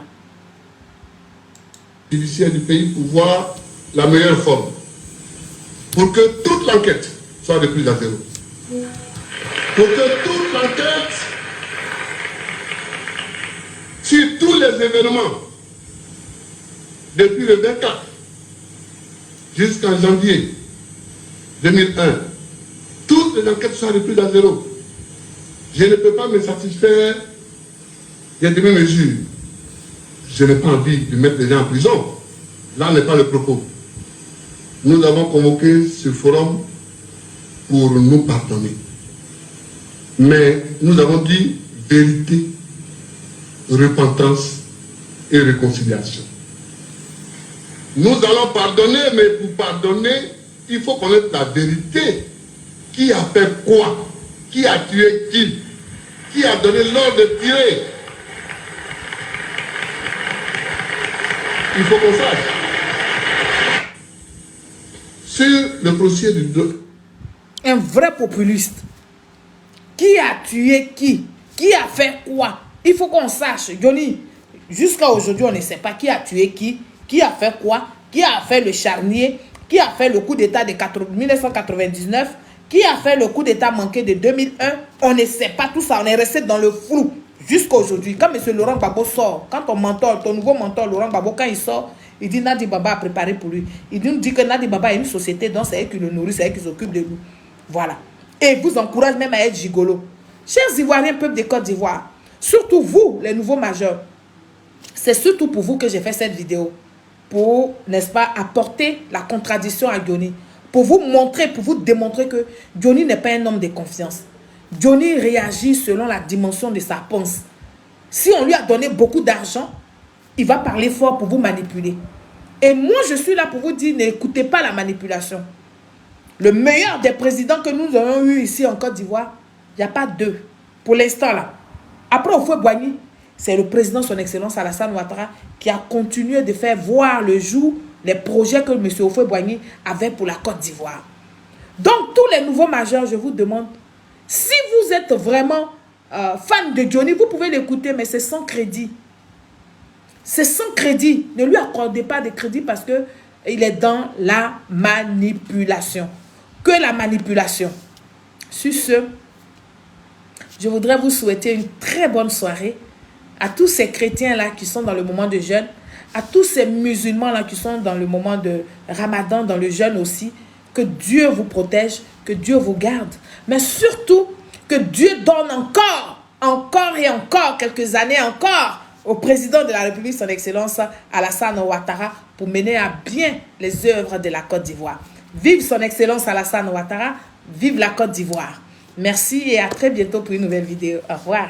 Judiciaire du pays pour voir la meilleure forme, pour que toute l'enquête soit reprise à zéro. Pour que toute l'enquête sur tous les événements depuis le 24 jusqu'en janvier 2001, toutes les enquêtes soient reprises à zéro. Je ne peux pas me satisfaire des demi-mesures. Je n'ai pas envie de mettre les gens en prison. Là n'est pas le propos. Nous avons convoqué ce forum pour nous pardonner. Mais nous avons dit vérité, repentance et réconciliation. Nous allons pardonner, mais pour pardonner, il faut connaître la vérité. Qui a fait quoi? Qui a tué qui? Qui a donné l'ordre de tirer? Il faut qu'on sache. Sur le procès du... Un vrai populiste. Qui a tué qui? Qui a fait quoi? Il faut qu'on sache. Diony, jusqu'à aujourd'hui, on ne sait pas qui a tué qui a fait quoi, qui a fait le charnier, qui a fait le coup d'État de 1999, qui a fait le coup d'État manqué de 2001. On ne sait pas tout ça. On est resté dans le flou jusqu'à aujourd'hui. Quand M. Laurent Gbagbo sort, quand ton mentor, ton nouveau mentor, Laurent Gbagbo, quand il sort, il dit Nadi Baba a préparé pour lui. Il nous dit que Nadi Baba est une société, donc c'est elle qui le nourrit, c'est elle qui s'occupe de lui. Voilà. Et vous encourage même à être gigolo. Chers Ivoiriens, peuple de Côte d'Ivoire, surtout vous, les nouveaux majeurs, c'est surtout pour vous que j'ai fait cette vidéo. Pour, n'est-ce pas, apporter la contradiction à Diony. Pour vous montrer, pour vous démontrer que Diony n'est pas un homme de confiance. Diony réagit selon la dimension de sa pensée. Si on lui a donné beaucoup d'argent, il va parler fort pour vous manipuler. Et moi, je suis là pour vous dire, n'écoutez pas la manipulation. Le meilleur des présidents que nous avons eu ici en Côte d'Ivoire, il n'y a pas deux. Pour l'instant, là. Après, Houphouët-Boigny, c'est le président, son Excellence Alassane Ouattara, qui a continué de faire voir le jour les projets que M. Houphouët-Boigny avait pour la Côte d'Ivoire. Donc, tous les nouveaux majeurs, je vous demande, Si vous êtes vraiment fan de Johnny, vous pouvez l'écouter, mais c'est sans crédit. C'est sans crédit. Ne lui accordez pas de crédit parce que il est dans la manipulation. Que la manipulation. Sur ce, je voudrais vous souhaiter une très bonne soirée à tous ces chrétiens-là qui sont dans le moment de jeûne, à tous ces musulmans-là qui sont dans le moment de Ramadan, dans le jeûne aussi. Que Dieu vous protège, que Dieu vous garde. Mais surtout, que Dieu donne encore et encore, quelques années encore, au président de la République, son Excellence Alassane Ouattara, pour mener à bien les œuvres de la Côte d'Ivoire. Vive son Excellence Alassane Ouattara, vive la Côte d'Ivoire. Merci et à très bientôt pour une nouvelle vidéo. Au revoir.